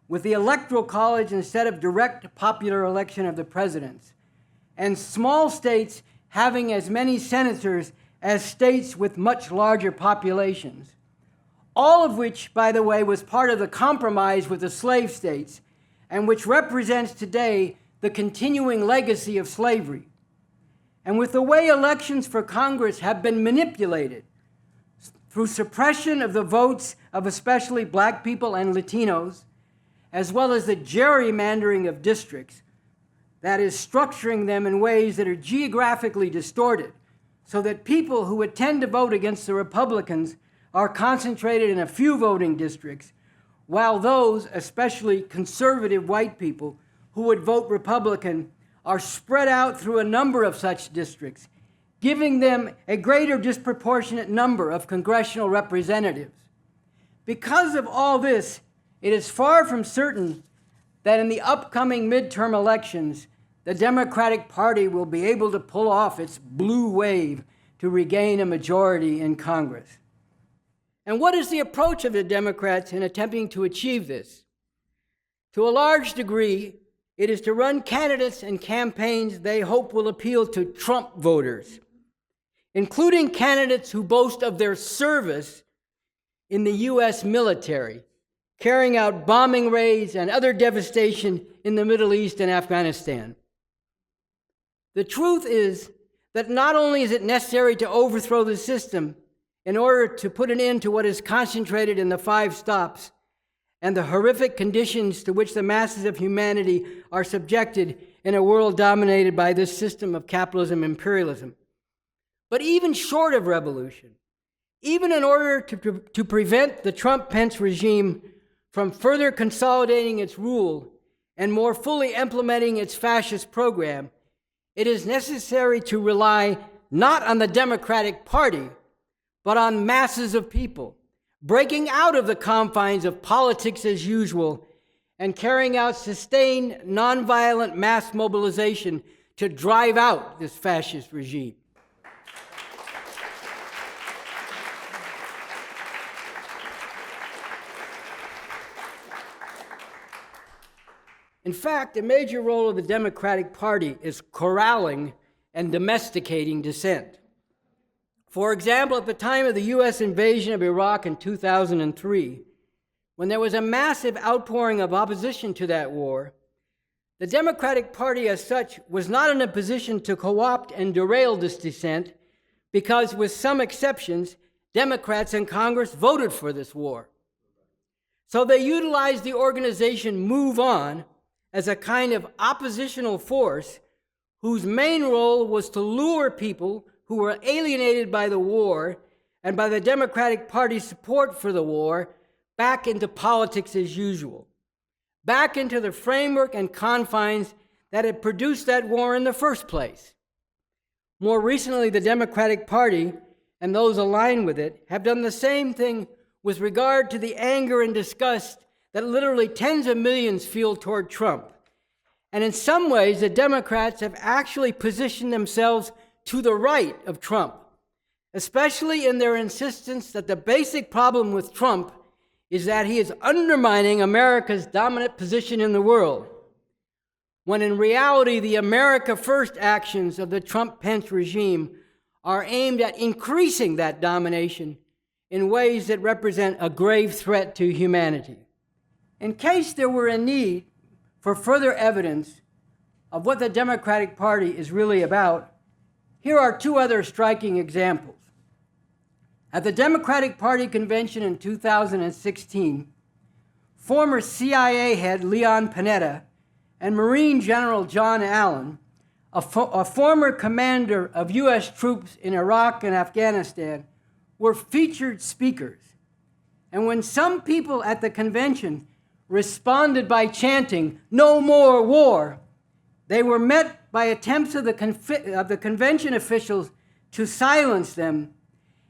with the Electoral College instead of direct popular election of the presidents, and small states having as many senators as states with much larger populations, all of which, by the way, was part of the compromise with the slave states, and which represents today the continuing legacy of slavery. And with the way elections for Congress have been manipulated through suppression of the votes of especially Black people and Latinos, as well as the gerrymandering of districts, that is, structuring them in ways that are geographically distorted, so that people who would tend to vote against the Republicans are concentrated in a few voting districts, while those, especially conservative white people, who would vote Republican are spread out through a number of such districts, giving them a greater disproportionate number of congressional representatives. Because of all this, it is far from certain that in the upcoming midterm elections, the Democratic Party will be able to pull off its blue wave to regain a majority in Congress. And what is the approach of the Democrats in attempting to achieve this? To a large degree, it is to run candidates and campaigns they hope will appeal to Trump voters, including candidates who boast of their service in the U.S. military, carrying out bombing raids and other devastation in the Middle East and Afghanistan. The truth is that not only is it necessary to overthrow the system in order to put an end to what is concentrated in the 5 stops and the horrific conditions to which the masses of humanity are subjected in a world dominated by this system of capitalism and imperialism, but even short of revolution, even in order to prevent the Trump-Pence regime from further consolidating its rule and more fully implementing its fascist program, it is necessary to rely not on the Democratic Party, but on masses of people, breaking out of the confines of politics as usual and carrying out sustained, nonviolent mass mobilization to drive out this fascist regime. In fact, a major role of the Democratic Party is corralling and domesticating dissent. For example, at the time of the U.S. invasion of Iraq in 2003, when there was a massive outpouring of opposition to that war, the Democratic Party as such was not in a position to co-opt and derail this dissent because, with some exceptions, Democrats in Congress voted for this war. So they utilized the organization Move On as a kind of oppositional force whose main role was to lure people who were alienated by the war and by the Democratic Party's support for the war back into politics as usual, back into the framework and confines that had produced that war in the first place. More recently, the Democratic Party and those aligned with it have done the same thing with regard to the anger and disgust that literally tens of millions feel toward Trump. And in some ways, the Democrats have actually positioned themselves to the right of Trump, especially in their insistence that the basic problem with Trump is that he is undermining America's dominant position in the world, when in reality the America First actions of the Trump-Pence regime are aimed at increasing that domination in ways that represent a grave threat to humanity. In case there were a need for further evidence of what the Democratic Party is really about, here are 2 other striking examples. At the Democratic Party convention in 2016, former CIA head Leon Panetta and Marine General John Allen, a former commander of U.S. troops in Iraq and Afghanistan, were featured speakers. And when some people at the convention responded by chanting, "No more war," they were met by attempts of the convention officials to silence them,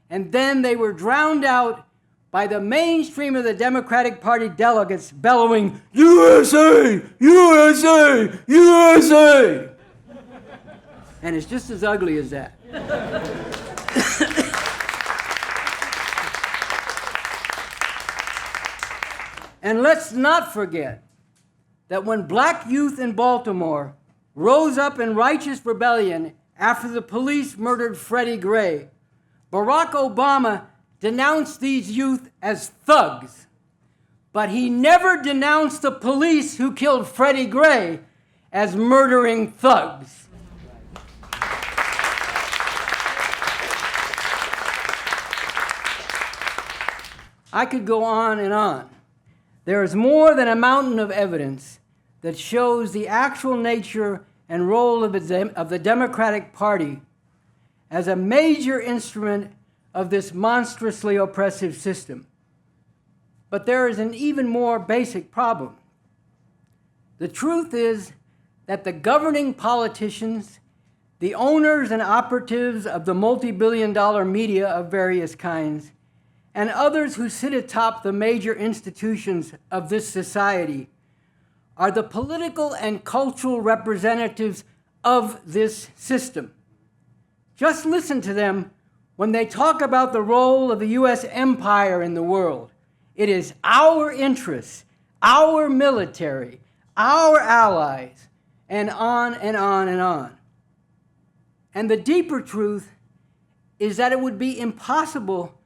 and then they were drowned out by the mainstream of the Democratic Party delegates bellowing, "USA! USA! USA!" And it's just as ugly as that. And let's not forget that when black youth in Baltimore rose up in righteous rebellion after the police murdered Freddie Gray, Barack Obama denounced these youth as thugs, but he never denounced the police who killed Freddie Gray as murdering thugs. I could go on and on. There is more than a mountain of evidence that shows the actual nature and role of the Democratic Party as a major instrument of this monstrously oppressive system. But there is an even more basic problem. The truth is that the governing politicians, the owners and operatives of the multi-billion-dollar media of various kinds, and others who sit atop the major institutions of this society are the political and cultural representatives of this system. Just listen to them when they talk about the role of the U.S. empire in the world. It is our interests, our military, our allies, and on and on and on. And the deeper truth is that it would be impossible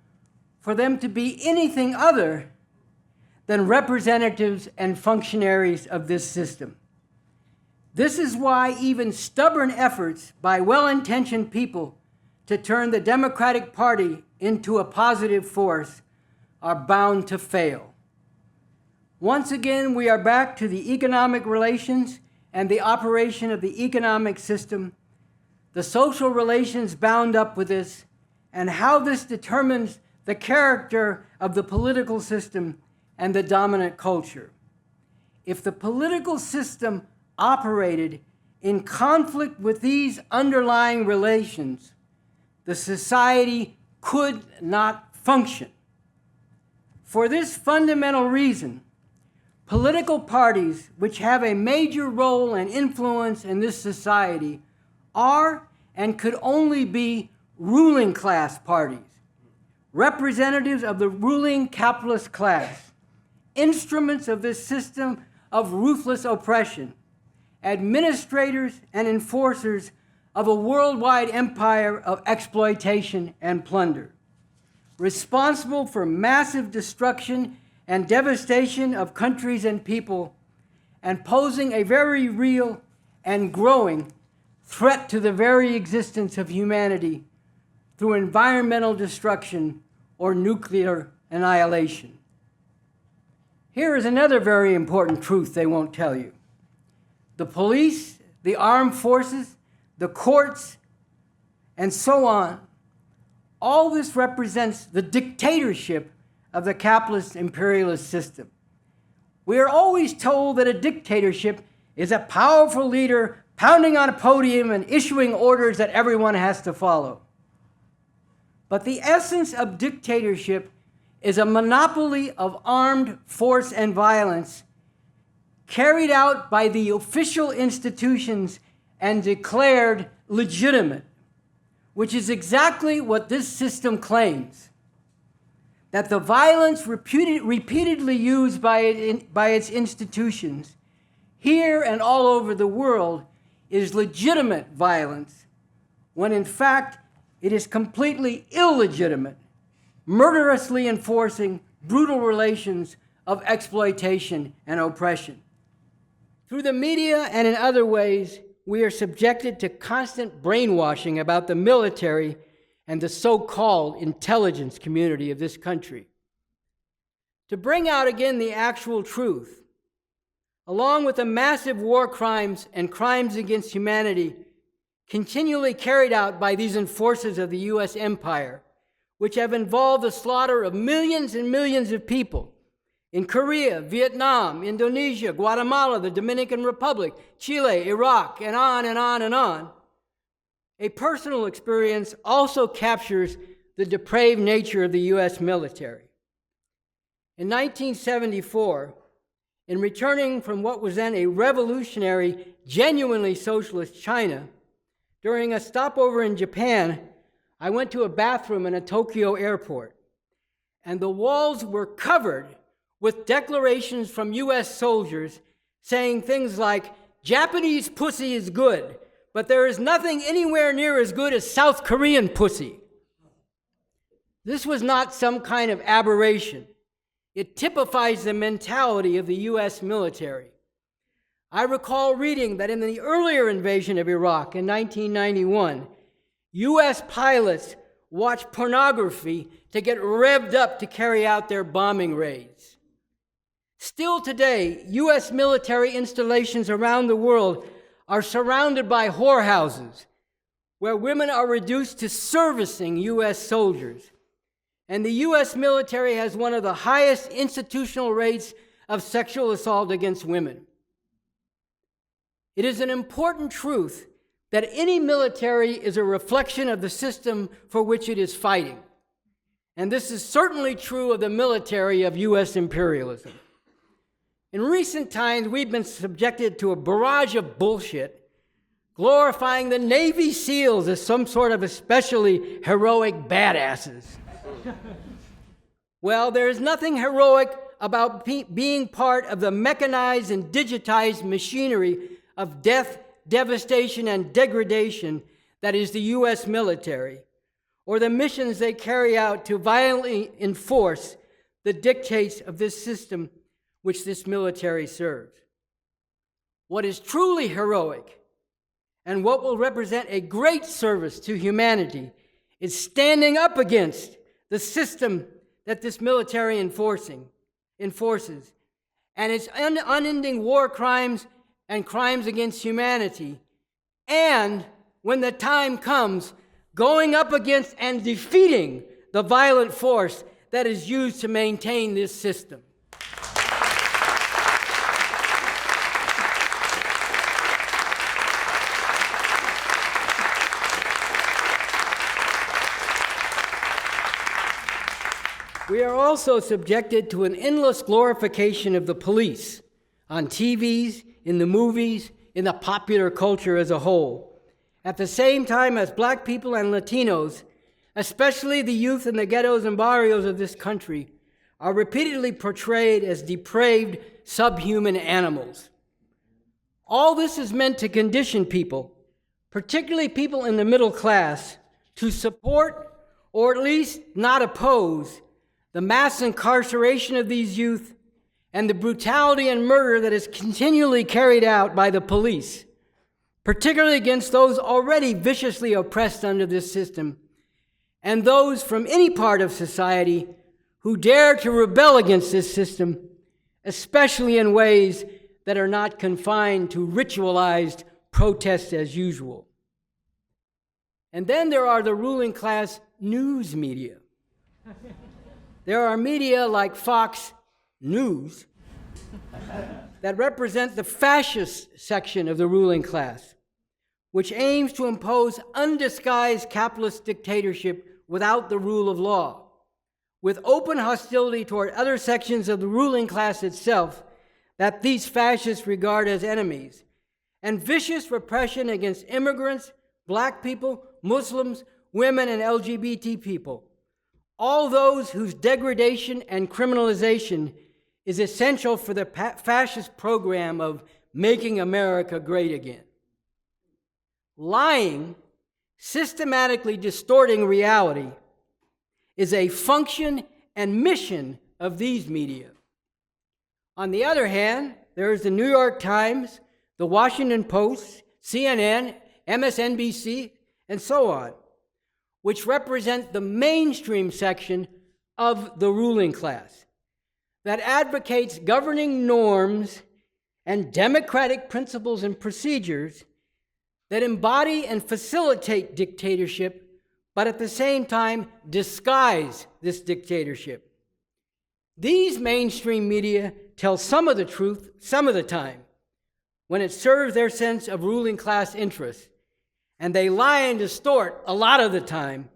for them to be anything other than representatives and functionaries of this system. This is why even stubborn efforts by well-intentioned people to turn the Democratic Party into a positive force are bound to fail. Once again, we are back to the economic relations and the operation of the economic system, the social relations bound up with this, and how this determines the character of the political system and the dominant culture. If the political system operated in conflict with these underlying relations, the society could not function. For this fundamental reason, political parties which have a major role and influence in this society are and could only be ruling class parties, representatives of the ruling capitalist class, instruments of this system of ruthless oppression, administrators and enforcers of a worldwide empire of exploitation and plunder, responsible for massive destruction and devastation of countries and people, and posing a very real and growing threat to the very existence of humanity through environmental destruction or nuclear annihilation. Here is another very important truth they won't tell you. The police, the armed forces, the courts, and so on, all this represents the dictatorship of the capitalist imperialist system. We are always told that a dictatorship is a powerful leader pounding on a podium and issuing orders that everyone has to follow. But the essence of dictatorship is a monopoly of armed force and violence carried out by the official institutions and declared legitimate, which is exactly what this system claims. That the violence repeatedly used by its institutions, here and all over the world, is legitimate violence, when in fact it is completely illegitimate, murderously enforcing brutal relations of exploitation and oppression. Through the media and in other ways, we are subjected to constant brainwashing about the military and the so-called intelligence community of this country. To bring out again the actual truth, along with the massive war crimes and crimes against humanity continually carried out by these enforcers of the U.S. empire, which have involved the slaughter of millions and millions of people in Korea, Vietnam, Indonesia, Guatemala, the Dominican Republic, Chile, Iraq, and on and on and on, a personal experience also captures the depraved nature of the U.S. military. In 1974, in returning from what was then a revolutionary, genuinely socialist China, during a stopover in Japan, I went to a bathroom in a Tokyo airport, and the walls were covered with declarations from U.S. soldiers saying things like, "Japanese pussy is good, but there is nothing anywhere near as good as South Korean pussy." This was not some kind of aberration. It typifies the mentality of the U.S. military. I recall reading that in the earlier invasion of Iraq in 1991, U.S. pilots watched pornography to get revved up to carry out their bombing raids. Still today, U.S. military installations around the world are surrounded by whorehouses where women are reduced to servicing U.S. soldiers. And the U.S. military has one of the highest institutional rates of sexual assault against women. It is an important truth that any military is a reflection of the system for which it is fighting. And this is certainly true of the military of U.S. imperialism. In recent times, we've been subjected to a barrage of bullshit, glorifying the Navy SEALs as some sort of especially heroic badasses. Well, there is nothing heroic about being part of the mechanized and digitized machinery of death, devastation, and degradation that is the U.S. military, or the missions they carry out to violently enforce the dictates of this system which this military serves. What is truly heroic and what will represent a great service to humanity is standing up against the system that this military enforces and its unending war crimes and crimes against humanity, and when the time comes, going up against and defeating the violent force that is used to maintain this system. We are also subjected to an endless glorification of the police on TVs, in the movies, in the popular culture as a whole. At the same time as Black people and Latinos, especially the youth in the ghettos and barrios of this country, are repeatedly portrayed as depraved, subhuman animals. All this is meant to condition people, particularly people in the middle class, to support or at least not oppose the mass incarceration of these youth and the brutality and murder that is continually carried out by the police, particularly against those already viciously oppressed under this system, and those from any part of society who dare to rebel against this system, especially in ways that are not confined to ritualized protests as usual. And then there are the ruling class news media. There are media like Fox News that represent the fascist section of the ruling class, which aims to impose undisguised capitalist dictatorship without the rule of law, with open hostility toward other sections of the ruling class itself that these fascists regard as enemies, and vicious repression against immigrants, Black people, Muslims, women, and LGBT people. All those whose degradation and criminalization is essential for the fascist program of making America great again. Lying, systematically distorting reality, is a function and mission of these media. On the other hand, there is the New York Times, the Washington Post, CNN, MSNBC, and so on, which represent the mainstream section of the ruling class that advocates governing norms and democratic principles and procedures that embody and facilitate dictatorship, but at the same time disguise this dictatorship. These mainstream media tell some of the truth some of the time when it serves their sense of ruling class interests, and they lie and distort a lot of the time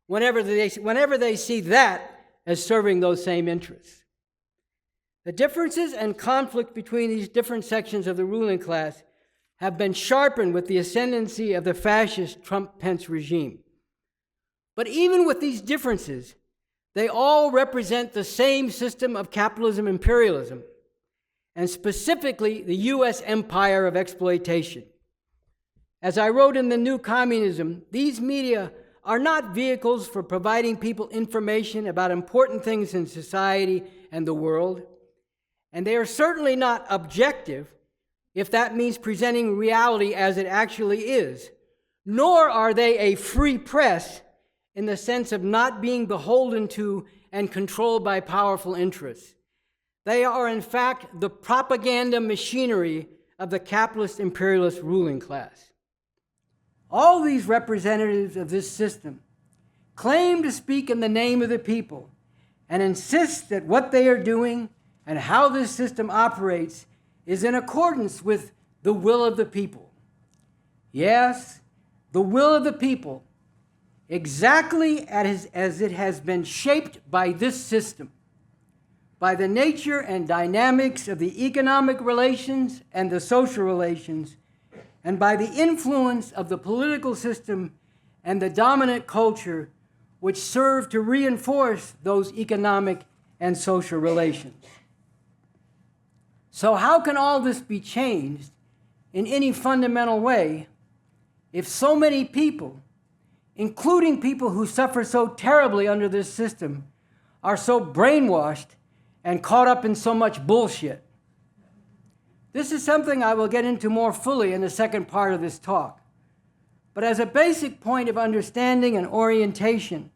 whenever they see that as serving those same interests. The differences and conflict between these different sections of the ruling class have been sharpened with the ascendancy of the fascist Trump-Pence regime. But even with these differences, they all represent the same system of capitalism imperialism, and specifically the U.S. empire of exploitation. As I wrote in The New Communism, these media are not vehicles for providing people information about important things in society and the world, and they are certainly not objective, if that means presenting reality as it actually is, nor are they a free press in the sense of not being beholden to and controlled by powerful interests. They are, in fact, the propaganda machinery of the capitalist imperialist ruling class. All these representatives of this system claim to speak in the name of the people and insist that what they are doing and how this system operates is in accordance with the will of the people. Yes, the will of the people, exactly as it has been shaped by this system, by the nature and dynamics of the economic relations and the social relations, and by the influence of the political system and the dominant culture which serve to reinforce those economic and social relations. So how can all this be changed in any fundamental way if so many people, including people who suffer so terribly under this system, are so brainwashed and caught up in so much bullshit? This is something I will get into more fully in the second part of this talk. But as a basic point of understanding and orientation,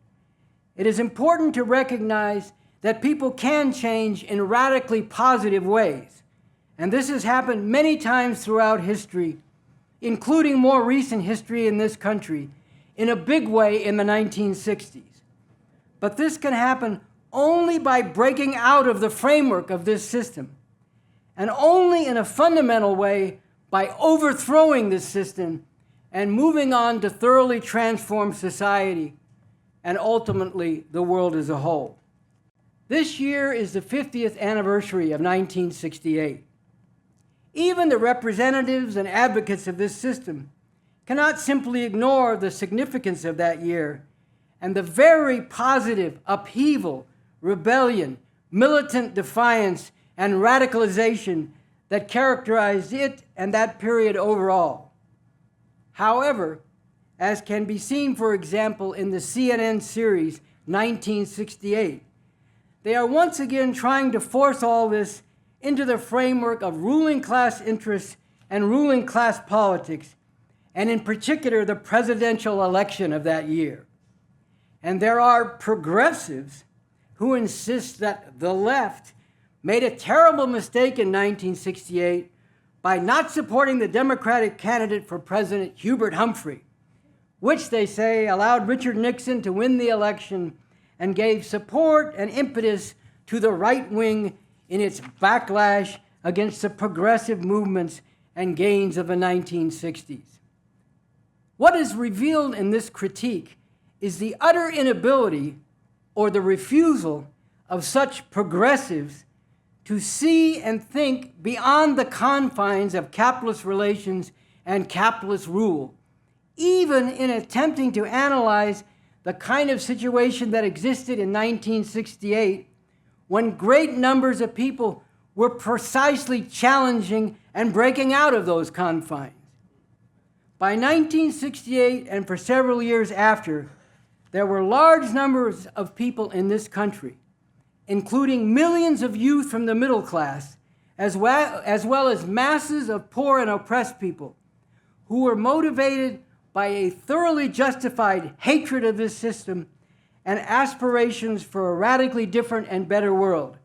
it is important to recognize that people can change in radically positive ways. And this has happened many times throughout history, including more recent history in this country, in a big way in the 1960s. But this can happen only by breaking out of the framework of this system, and only in a fundamental way by overthrowing this system and moving on to thoroughly transform society and ultimately the world as a whole. This year is the 50th anniversary of 1968. Even the representatives and advocates of this system cannot simply ignore the significance of that year and the very positive upheaval, rebellion, militant defiance, and radicalization that characterized it and that period overall. However, as can be seen, for example, in the CNN series 1968, they are once again trying to force all this into the framework of ruling class interests and ruling class politics, and in particular the presidential election of that year. And there are progressives who insist that the left made a terrible mistake in 1968 by not supporting the Democratic candidate for president, Hubert Humphrey, which they say allowed Richard Nixon to win the election and gave support and impetus to the right wing in its backlash against the progressive movements and gains of the 1960s. What is revealed in this critique is the utter inability or the refusal of such progressives to see and think beyond the confines of capitalist relations and capitalist rule, even in attempting to analyze the kind of situation that existed in 1968 when great numbers of people were precisely challenging and breaking out of those confines. By 1968 and for several years after, there were large numbers of people in this country, including millions of youth from the middle class, as well as masses of poor and oppressed people, who were motivated by a thoroughly justified hatred of this system and aspirations for a radically different and better world.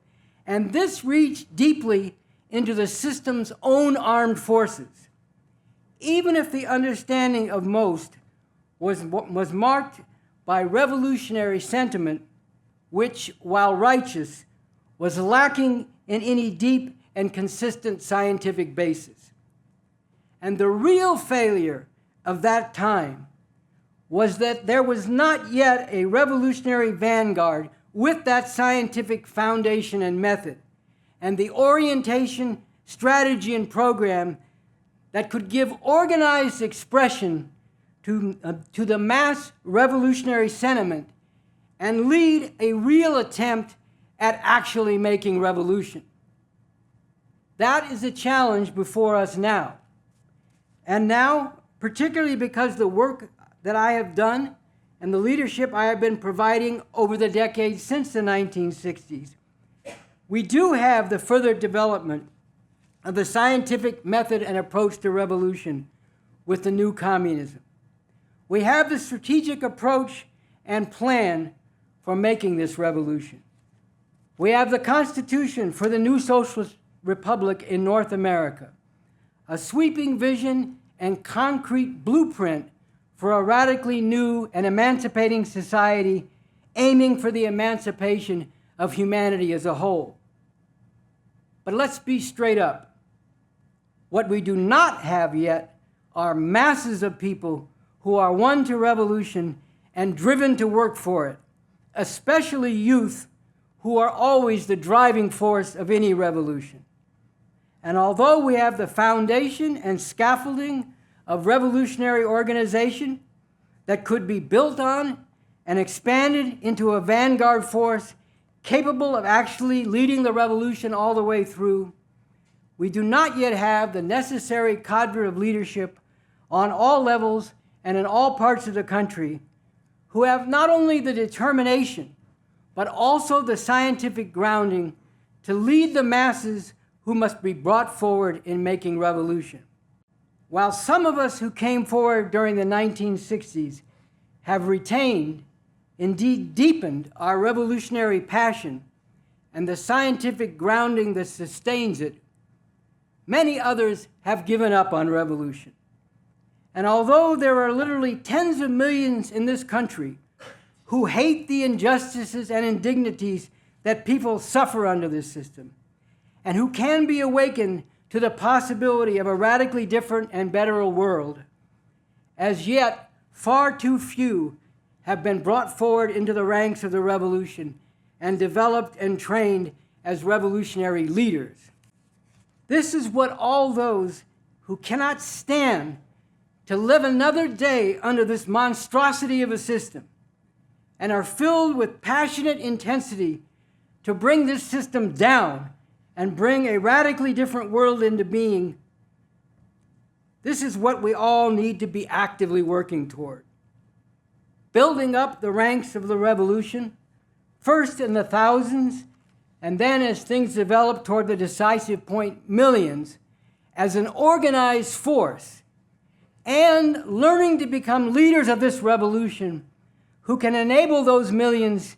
And this reached deeply into the system's own armed forces. Even if the understanding of most was marked by revolutionary sentiment, which, while righteous, was lacking in any deep and consistent scientific basis. And the real failure of that time was that there was not yet a revolutionary vanguard with that scientific foundation and method, and the orientation, strategy, and program that could give organized expression to the mass revolutionary sentiment and lead a real attempt at actually making revolution. That is a challenge before us now. And now, particularly because the work that I have done and the leadership I have been providing over the decades since the 1960s, we do have the further development of the scientific method and approach to revolution with the new communism. We have the strategic approach and plan for making this revolution. We have the Constitution for the new socialist republic in North America, a sweeping vision and concrete blueprint for a radically new and emancipating society aiming for the emancipation of humanity as a whole. But let's be straight up. What we do not have yet are masses of people who are won to revolution and driven to work for it, especially youth who are always the driving force of any revolution. And although we have the foundation and scaffolding of revolutionary organization that could be built on and expanded into a vanguard force capable of actually leading the revolution all the way through, we do not yet have the necessary cadre of leadership on all levels and in all parts of the country who have not only the determination, but also the scientific grounding to lead the masses who must be brought forward in making revolution. While some of us who came forward during the 1960s have retained, indeed deepened, our revolutionary passion and the scientific grounding that sustains it, many others have given up on revolution. And although there are literally tens of millions in this country who hate the injustices and indignities that people suffer under this system, and who can be awakened to the possibility of a radically different and better world, as yet far too few have been brought forward into the ranks of the revolution and developed and trained as revolutionary leaders. This is what all those who cannot stand to live another day under this monstrosity of a system and are filled with passionate intensity to bring this system down and bring a radically different world into being, this is what we all need to be actively working toward. Building up the ranks of the revolution, first in the thousands, and then as things develop toward the decisive point, millions, as an organized force, and learning to become leaders of this revolution who can enable those millions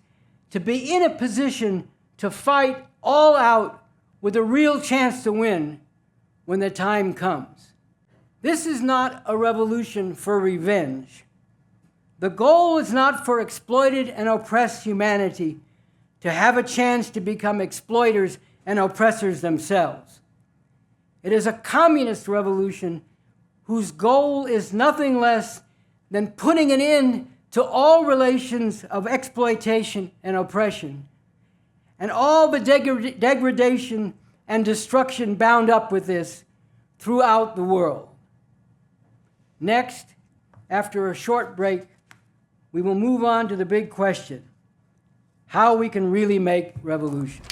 to be in a position to fight all out with a real chance to win when the time comes. This is not a revolution for revenge. The goal is not for exploited and oppressed humanity to have a chance to become exploiters and oppressors themselves. It is a communist revolution whose goal is nothing less than putting an end to all relations of exploitation and oppression, and all the degradation and destruction bound up with this throughout the world. Next, after a short break, we will move on to the big question: how we can really make revolution.